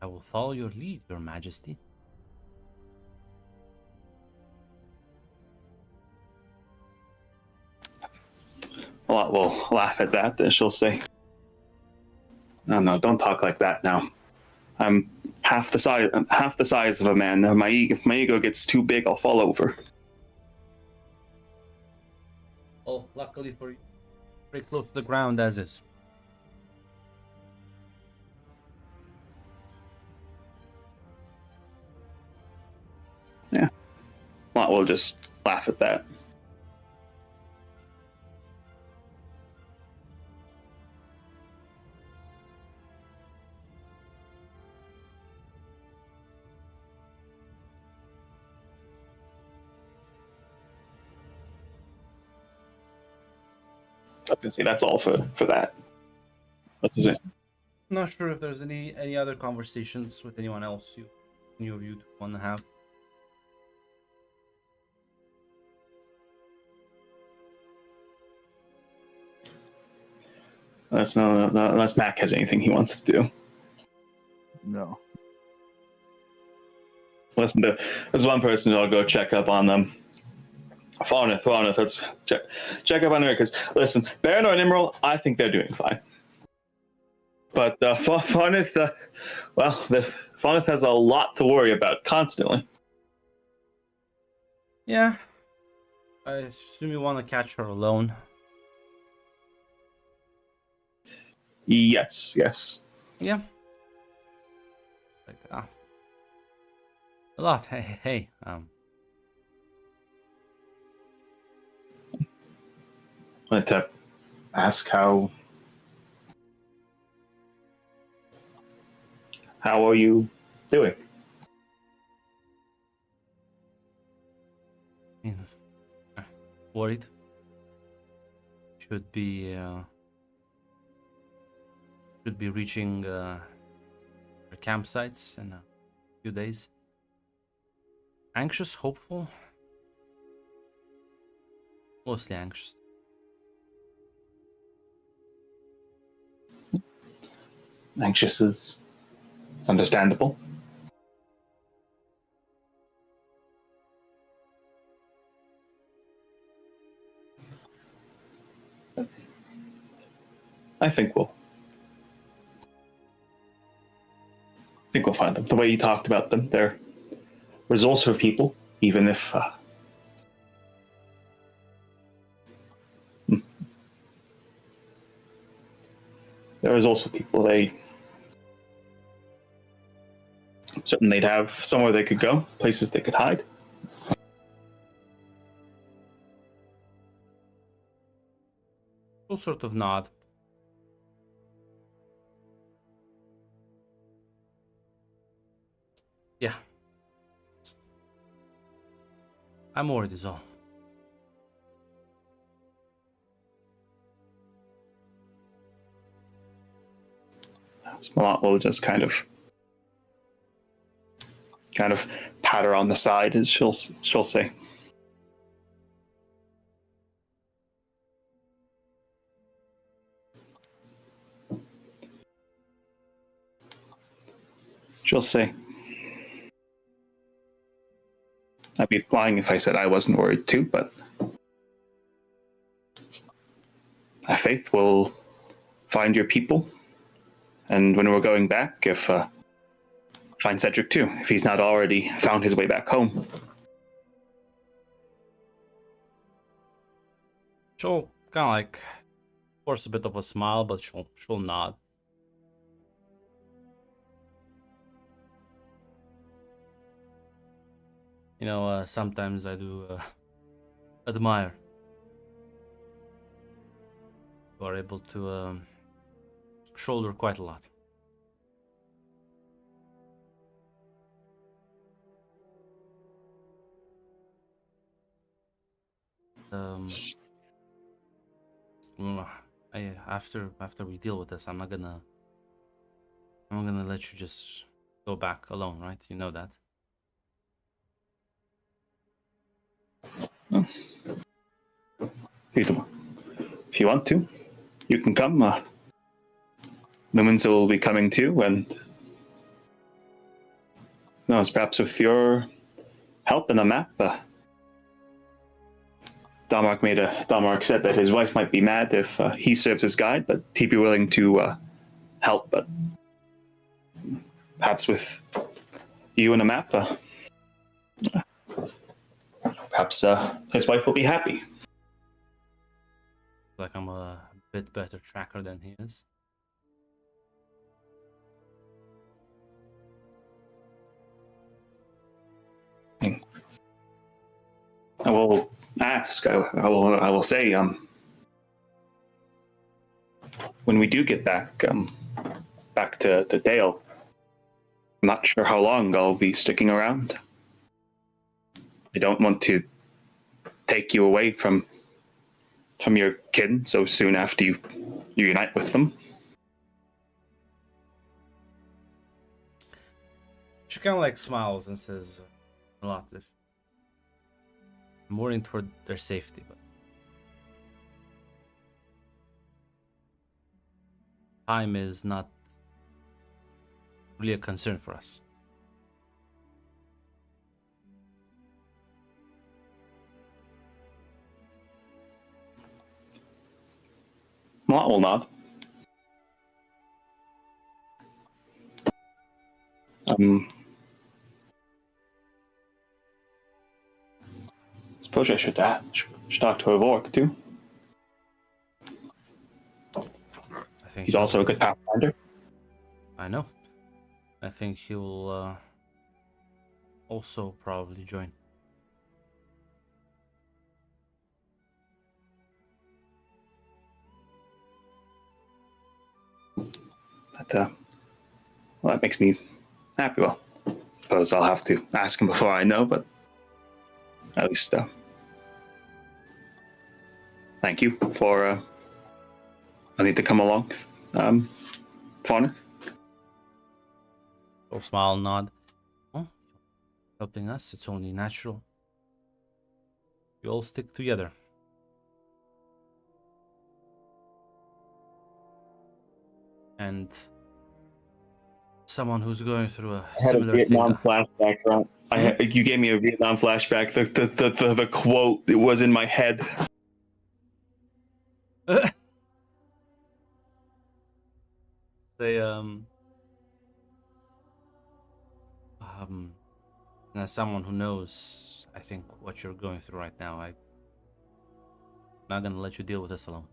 S1: I will follow your lead, Your Majesty.
S2: Lot will laugh at that, and she'll say, No, don't talk like that now. I'm half the size of a man. If my ego gets too big, I'll fall over.
S1: Oh, luckily for you, very close to the ground as is.
S2: Yeah. Lot will just laugh at that. See, that's all for that. That is it.
S1: Not sure if there's any other conversations with anyone else you want to have.
S2: Unless Mac has anything he wants to do.
S3: No.
S2: Listen, there's one person who'll go check up on them. Faunith, let's check up on her, because, listen, Baranor and Emerald, I think they're doing fine. But Faunith, Faunith has a lot to worry about constantly.
S1: Yeah. I assume you want to catch her alone.
S2: Yes.
S1: Yeah. Like, a lot. Hey.
S2: I wanted to ask how are you doing?
S1: Worried. Should be reaching our campsites in a few days. Anxious, hopeful. Mostly anxious.
S2: Anxious is understandable. I think we'll find them. The way you talked about them, they're resourceful people, even if they're resourceful people. They'd have somewhere they could go, places they could hide.
S1: We'll sort of nod. Yeah. I'm worried is all.
S2: Smollett will just kind of pat her on the side, as she'll say. She'll say, I'd be lying if I said I wasn't worried too, but I faith will find your people, and when we're going back, find Cedric too, if he's not already found his way back home.
S1: She'll kind of like force a bit of a smile, but she'll nod. You know, sometimes I do admire you are able to shoulder quite a lot. After we deal with this, I'm not gonna let you just go back alone, right? You know that.
S2: If you want to, you can come. Lumens will be coming too, and who knows, perhaps with your help in the map. Dalmark said that his wife might be mad if he serves as guide, but he'd be willing to help. But perhaps with you and a map, perhaps his wife will be happy.
S1: Like I'm a bit better tracker than he is.
S2: I will ask. I will say. When we do get back, back to Dale, I'm not sure how long I'll be sticking around. I don't want to take you away from your kin so soon after you unite with them.
S1: She kind of like smiles and says a lot if I'm worrying toward their safety, but time is not really a concern for us.
S2: Mott will nod. Suppose I should talk to Avork too.
S1: I think
S2: He's also a good pathfinder.
S1: I know. I think he'll also probably join.
S2: Well, that makes me happy. Well, suppose I'll have to ask him before I know, but at least thank you for I need to come along, Farneth.
S1: He'll smile and nod. Oh, helping us, it's only natural. We all stick together. And someone who's going through a similar thing.
S2: Flashback. You gave me a Vietnam flashback. The quote, it was in my head.
S1: They as someone who knows, I think, what you're going through right now, I'm not gonna let you deal with this alone.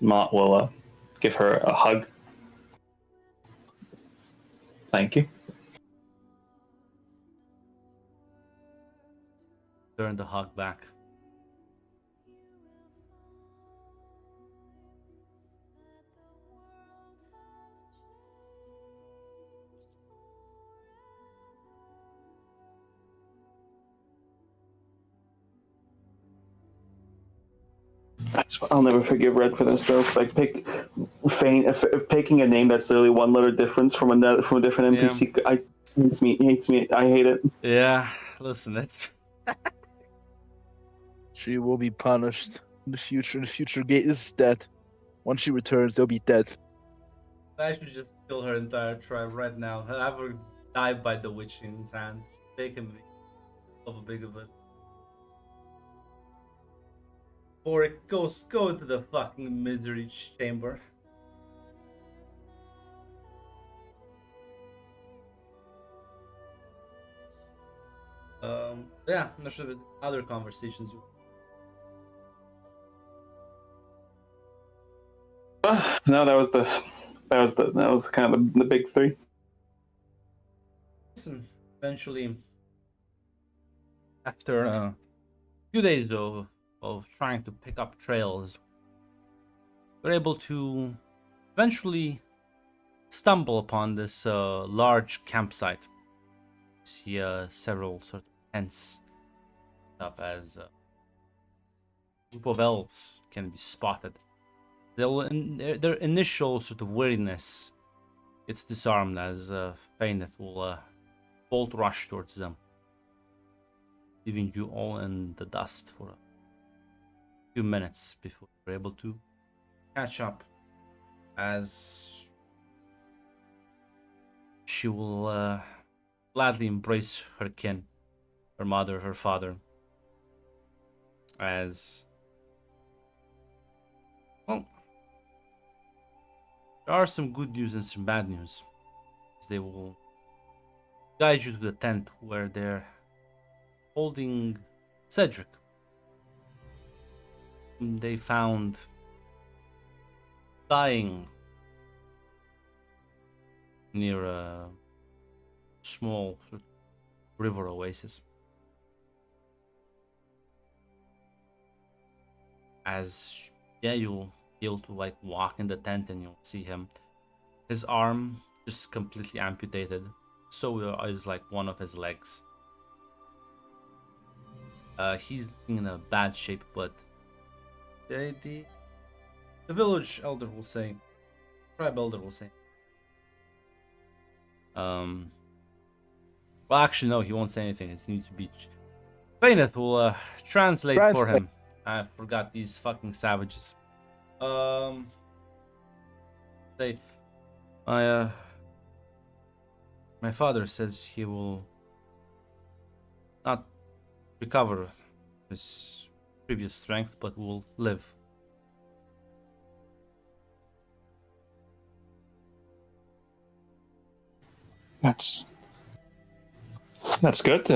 S2: Mott will give her a hug. Thank you.
S1: Turn the hug back.
S2: I'll never forgive Red for this though. Like picking a name that's literally one letter difference from a different NPC. Yeah. Hates me. I hate it.
S1: Yeah, listen, that's.
S3: She will be punished in the future. The future gate is dead. Once she returns, they'll be dead.
S1: I should just kill her entire tribe right now. Have her die by the witching's hand. Take him of a big of it. Or it go to the fucking misery chamber. Yeah, I'm not sure if there's other conversations.
S2: No, that was kind of the big three.
S1: Listen, eventually, after a few days of trying to pick up trails, we're able to eventually stumble upon this large campsite. You see several sort of tents up as a group of elves can be spotted. Their initial sort of weariness it's disarmed as Faineth will bolt rush towards them, leaving you all in the dust for a few minutes before you're able to catch up, as she will gladly embrace her kin, her mother, her father, as well. There are some good news and some bad news, as they will guide you to the tent where they're holding Cedric, whom they found dying near a small sort of river oasis. As yeah, you'll be able to like walk in the tent and you'll see him. His arm just completely amputated. So is like one of his legs. He's looking in a bad shape, but the village elder will say, tribe elder will say, well, actually no, he won't say anything. It needs to be Faineth will translate for him. I forgot these fucking savages. Say, my father says he will not recover his previous strength, but will live.
S2: That's good.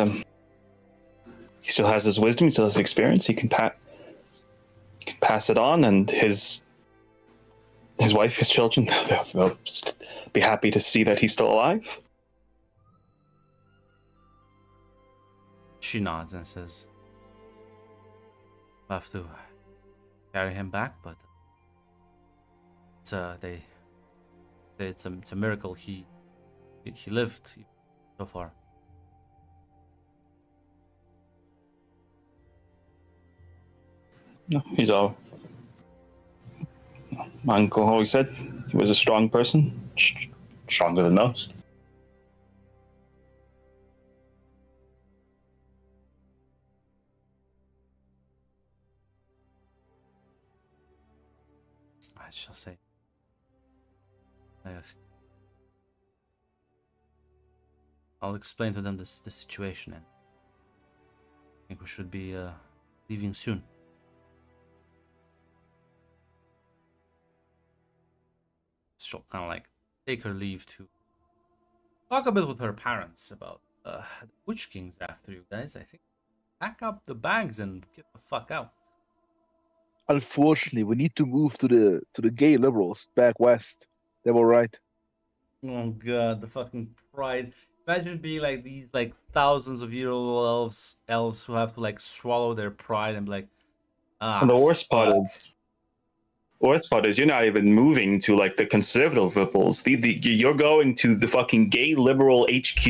S2: He still has his wisdom. He still has experience. He can pass it on, and his wife, his children, they'll be happy to see that he's still alive.
S1: She nods and says, "We'll have to carry him back, but it's it's a miracle he lived so far."
S2: No, he's all. My uncle always said he was a strong person, stronger than most.
S1: I shall say, I'll explain to them this situation, and I think we should be leaving soon. She'll kind of like take her leave to talk a bit with her parents about the Witch King's after you guys. I think pack up the bags and get the fuck out.
S3: Unfortunately, we need to move to the gay liberals back west. They were right.
S1: Oh god, the fucking pride. Imagine being like these like thousands of year old elves who have to like swallow their pride and be like,
S2: And
S1: ah,
S2: the worst part
S1: fuck.
S2: is you're not even moving to like the conservative liberals. You're going to the fucking gay liberal HQ.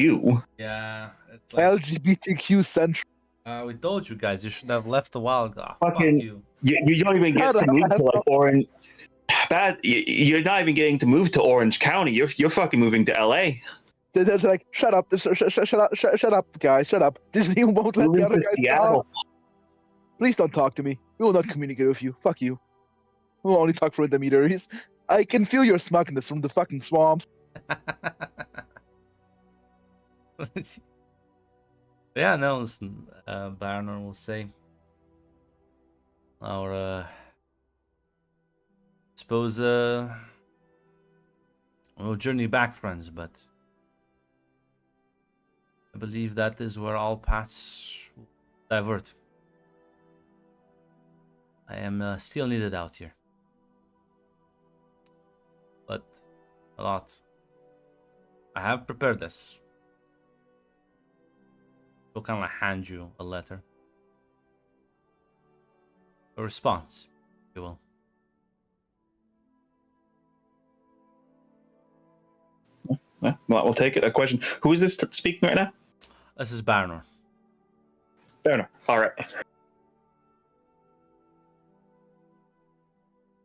S1: Yeah, it's like
S3: LGBTQ central.
S1: we told you guys you should have left a while ago. Ah, fuck
S2: Fucking,
S1: you.
S2: you don't even get to move to like Orange. You're not even getting to move to Orange County. You're fucking moving to LA.
S3: They're like, shut up, shut up, guys, shut up. Disney won't let
S2: Moving
S3: the other
S2: to
S3: guys
S2: Seattle.
S3: talk. Please don't talk to me. We will not communicate with you. Fuck you. We will only talk for intermediaries. I can feel your smugness from the fucking swamps.
S1: Yeah, no, listen, Barnor will say, our, suppose, we'll journey back, friends, but I believe that is where all paths will divert. I am still needed out here, but a lot. I have prepared this. We'll kind of hand you a letter. A response, if you will.
S2: Yeah, well, we'll take it. A question. Who is this speaking right now?
S1: This is Barnor.
S2: Barnor. All right.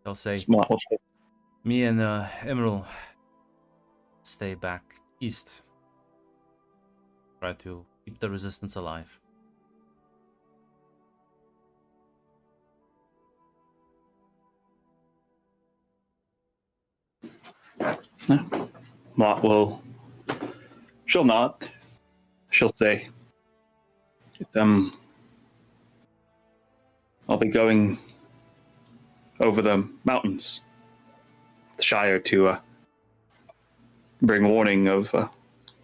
S1: They'll say,
S2: Smart.
S1: me and Emerald stay back east. Try to keep the resistance alive.
S2: Mott will. She'll not. She'll say, I'll be going over the mountains, the Shire, to bring warning of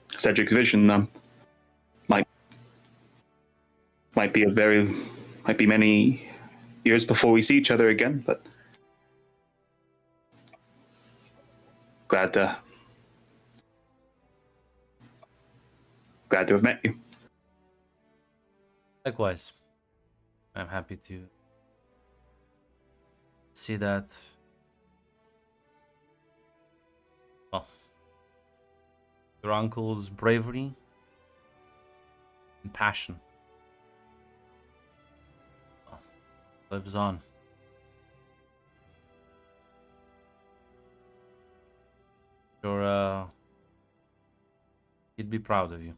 S2: Cedric's vision. Might be many years before we see each other again, but glad to have met you.
S1: Likewise, I'm happy to see that. Well, your uncle's bravery and passion lives on. Sure, he'd be proud of you.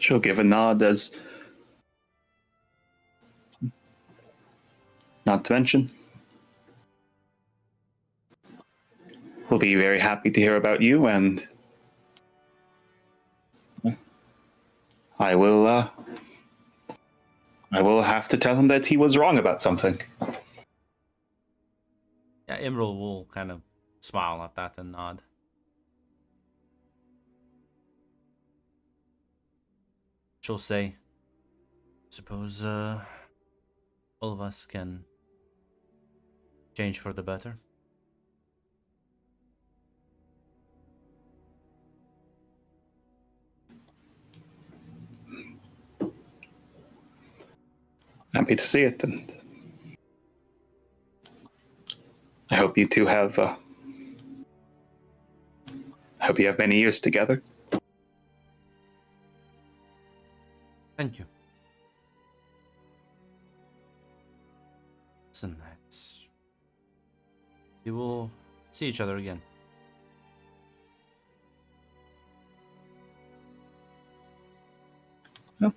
S2: She'll give a nod as, not to mention, we'll be very happy to hear about you, and I will have to tell him that he was wrong about something.
S1: Yeah, Emerald will kind of smile at that and nod. She'll say, suppose all of us can change for the better.
S2: Happy to see it, and I hope you two have. I hope you have many years together.
S1: Thank you. Listen, we will see each other again.
S2: No.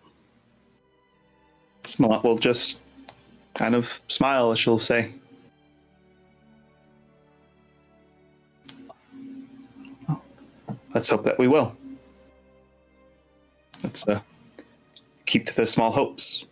S2: Smollett will just kind of smile as she'll say, well, let's hope that we will. Let's keep to the small hopes.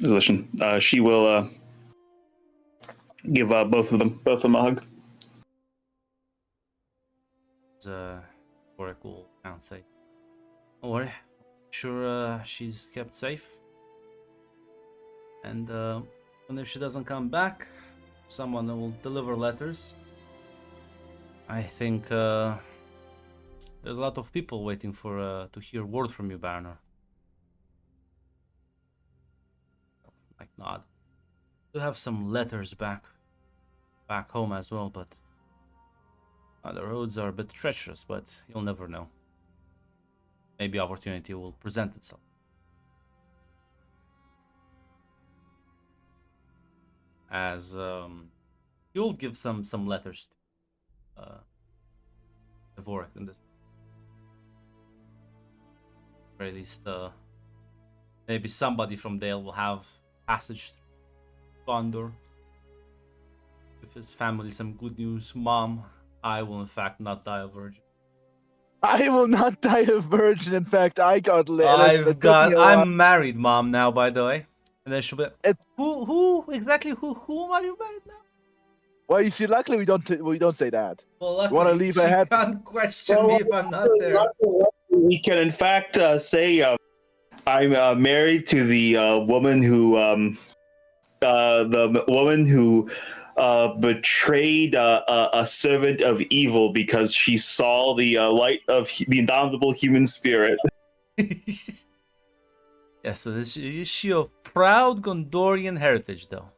S2: Listen, she will give both of them a hug.
S1: For a cool say. Don't worry. Sure, she's kept safe. And if she doesn't come back, someone will deliver letters. I think there's a lot of people waiting for to hear word from you, Baroner. Like nod. Do have some letters back home as well, but the roads are a bit treacherous. But you'll never know. Maybe opportunity will present itself. As you'll give some letters to Dvorak in this, or at least maybe somebody from Dale will have passage through Gondor. If his family some good news, Mom, I will in fact not die a virgin.
S3: I will not die a virgin. In fact, I got letters.
S1: I'm married, Mom, now, by the way. And then she'll be like, who exactly? Who are you married now?
S3: Well, you see, luckily we don't say that.
S1: Well, luckily,
S3: you want to leave
S1: she
S3: a happy.
S1: Can't question me if I'm not there.
S2: We can, in fact, say I'm married to the woman who betrayed a servant of evil because she saw the light of the indomitable human spirit.
S1: Yeah, so is she of proud Gondorian heritage, though?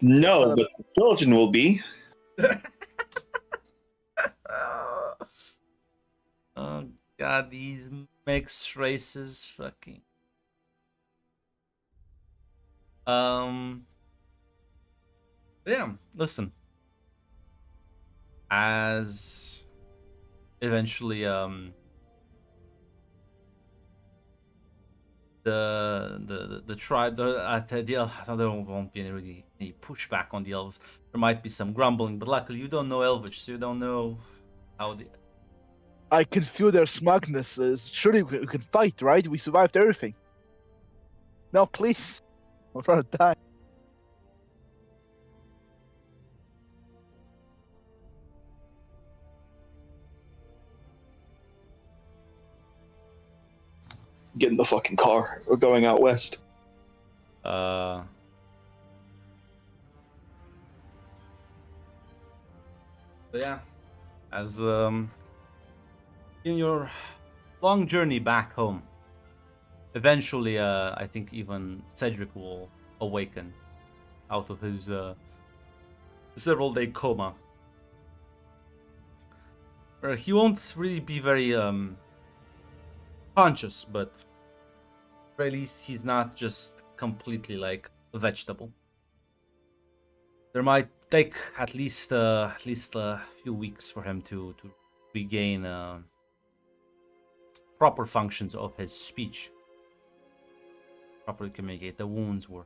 S2: No, but the children will be.
S1: Oh god, these mixed races, fucking. Yeah, listen. As eventually, the tribe, I thought there won't be any pushback on the elves. There might be some grumbling, but luckily you don't know Elvish, so you don't know how the.
S3: I can feel their smugness. Surely we can fight, right? We survived everything. No, please. I'm trying to die.
S2: Get in the fucking car. We're going out west.
S1: So yeah, as in your long journey back home, eventually, I think even Cedric will awaken out of his several-day coma. He won't really be very conscious, but at the very least he's not just completely like a vegetable. There might take at least a few weeks for him to regain proper functions of his speech, properly communicate. The wounds were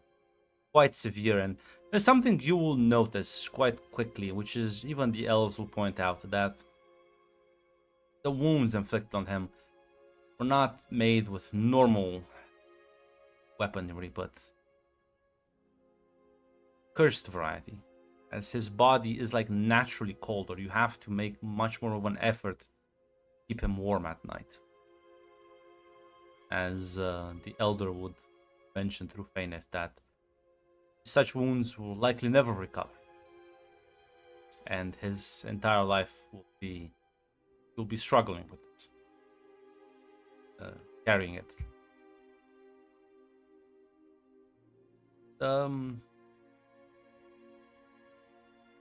S1: quite severe, and there's something you will notice quite quickly, which is even the elves will point out that the wounds inflicted on him were not made with normal weaponry, but cursed variety, as his body is like naturally cold, or you have to make much more of an effort to keep him warm at night, as the elder would mention through Faineth that such wounds will likely never recover, and his entire life will be struggling with it, carrying it.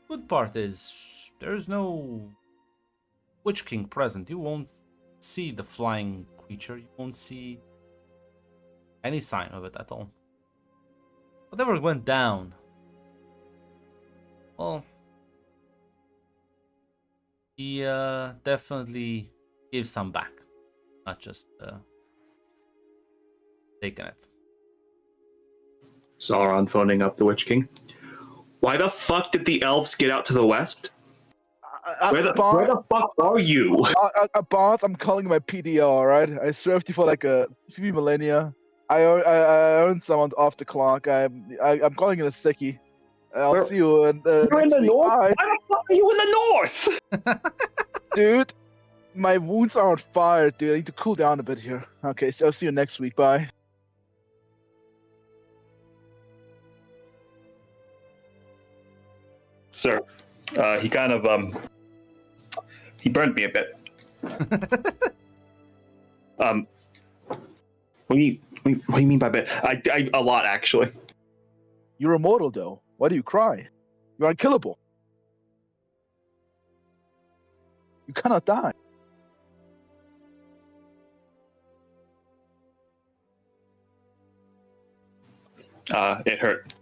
S1: Good part is there's no Witch King present. You won't see the flying creature. You won't see any sign of it at all. Whatever went down, well, he definitely gave some back, not just taken it.
S2: Sauron phoning up the Witch King. Why the fuck did the elves get out to the west? Where the fuck are you?
S3: Bart, I'm calling my PDR, right? I served you for like a few millennia. I earned some off the clock. I'm calling it a sickie. I'll see you in
S2: You're in
S3: next
S2: the
S3: week.
S2: north?
S3: Bye.
S2: Why the fuck are you in the north?
S3: Dude, my wounds are on fire, dude. I need to cool down a bit here. Okay, so I'll see you next week. Bye.
S2: Sir, he kind of he burned me a bit. What do you mean by bit? I a lot actually.
S3: You're immortal, though. Why do you cry? You're unkillable. You cannot die.
S2: It hurt.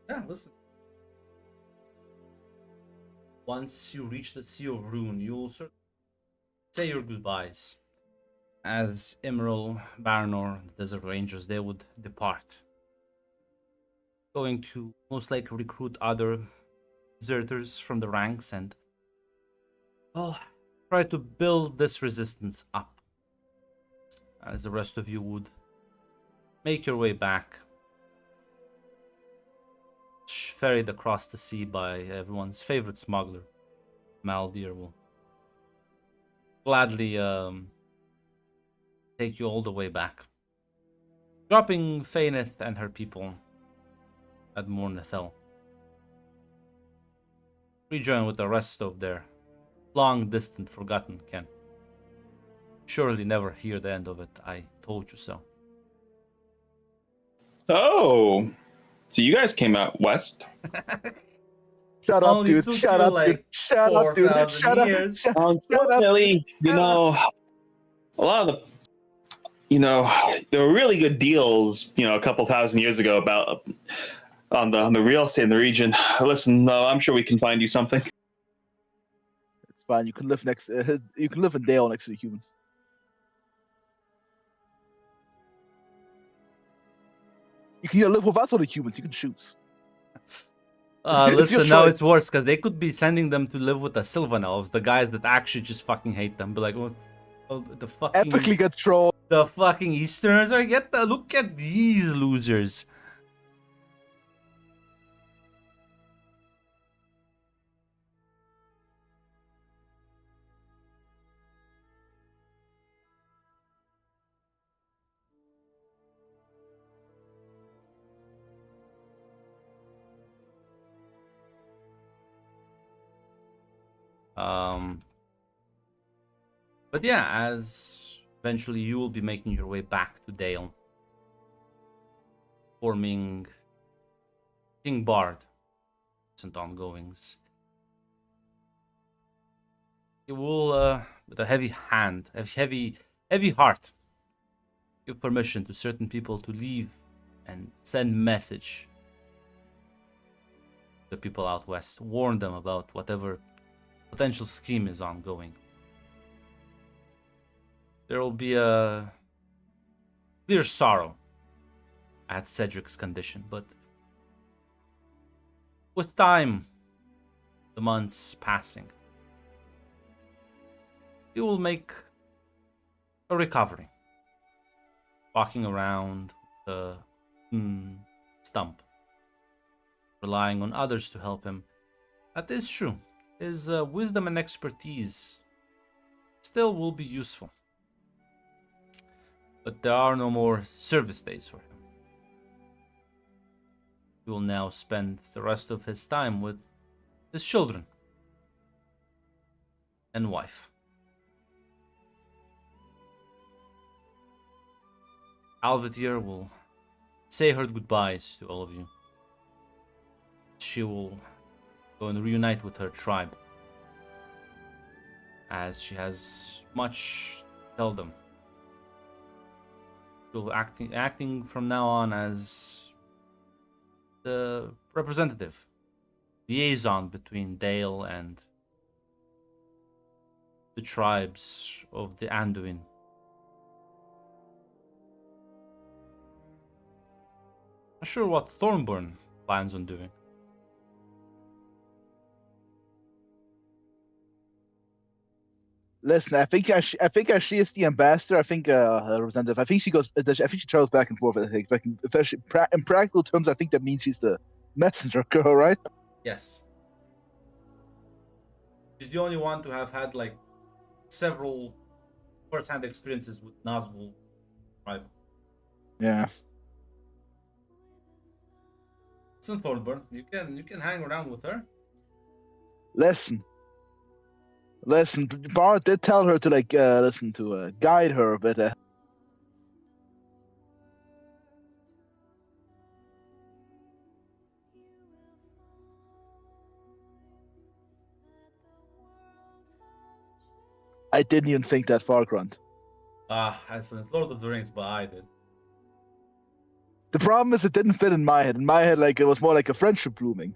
S1: Yeah, listen. Once you reach the Sea of Rune, you'll say your goodbyes. As Emerald, Baranor, the Desert Rangers, they would depart, going to most likely recruit other deserters from the ranks and, well, try to build this resistance up, as the rest of you would make your way back, ferried across the sea by everyone's favorite smuggler. Maldir will gladly take you all the way back, dropping Faineth and her people at Mornethel. Rejoin with the rest of their long-distant forgotten kin. Surely never hear the end of it. I told you so.
S2: Oh, so you guys came out west.
S3: Shut up,
S1: Only
S3: dude.
S1: took
S3: Shut
S1: you
S3: up, dude.
S1: like
S3: Shut up, dude.
S1: 4,000
S3: Shut up.
S1: years.
S3: Shut up, dude.
S2: Unfortunately,
S3: Shut up.
S2: a lot of the, there were really good deals, a couple thousand years ago about on the real estate in the region. Listen, I'm sure we can find you something.
S3: It's fine. You can live next. You can live in Dale next to the humans. You can either live with us or the humans. You can choose. It's your
S1: Listen, now
S3: choice.
S1: it's worse because they could be sending them to live with the Sylvan Elves, the guys that actually just fucking hate them. Be like, well,
S3: Epically get trolled.
S1: the fucking Easterners are look at these losers. But yeah, as eventually you will be making your way back to Dale, forming King Bard, recent ongoings. You will, with a heavy hand, a heavy heart, give permission to certain people to leave and send message to the people out west. Warn them about whatever potential scheme is ongoing. There will be a clear sorrow at Cedric's condition, but with time, the months passing, you will make a recovery. Walking around the stump, relying on others to help him. That is true. His wisdom and expertise still will be useful. But there are no more service days for him. He will now spend the rest of his time with his children and wife. Alvadir will say her goodbyes to all of you. She will go and reunite with her tribe, as she has much to tell them. She will acting from now on as the representative, liaison between Dale and the tribes of the Anduin. Not sure what Thornburn plans on doing.
S3: Listen, I think as she is the ambassador, I think representative. I think she goes. I think she travels back and forth. I think. In practical terms, I think that means she's the messenger girl, right?
S1: Yes. She's the only one to have had like several first-hand experiences with Nazgul tribe.
S3: Yeah.
S1: Listen, Thornburn, you can hang around with her.
S3: Listen. Bart did tell her to guide her, but I didn't even think that far, Grunt.
S1: As in Lord of the Rings, but I did.
S3: The problem is it didn't fit in my head. In my head, like it was more like a friendship blooming.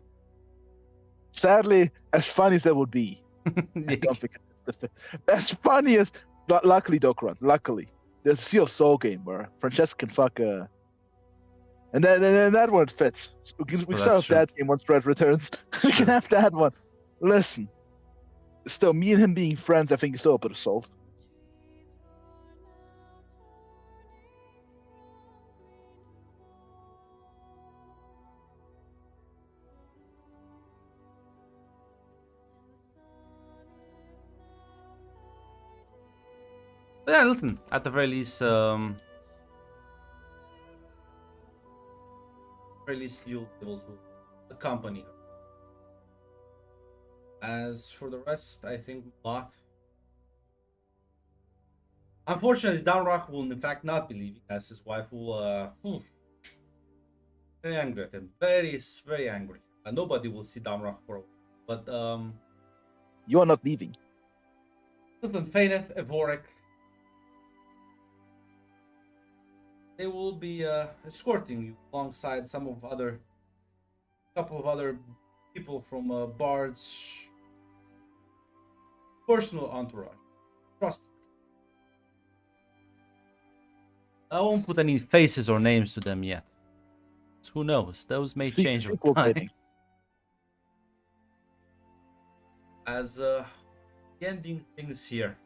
S3: Sadly, as funny as that would be, I don't think it's as funny as. Luckily, though, Grunt. Luckily, there's a Sea of Soul game where Francesca can fuck and then that one fits. We can start with that game once Brett returns. We can have that one. Listen, still, me and him being friends, I think is still a bit of salt.
S1: But yeah, listen, at the very least, you'll be able to accompany her. As for the rest, I think Lot. Unfortunately, Downrock will in fact not be leaving, as his wife will Very angry at him. Very angry. Nobody will see Damrock for a while. But
S3: You are not leaving.
S1: listen, Faineth, Evorik, they will be escorting you alongside couple of other people from Bard's personal entourage. Trust. I won't put any faces or names to them yet. Who knows? Those may change with
S3: Sequel
S1: time.
S3: bidding.
S1: As ending things here.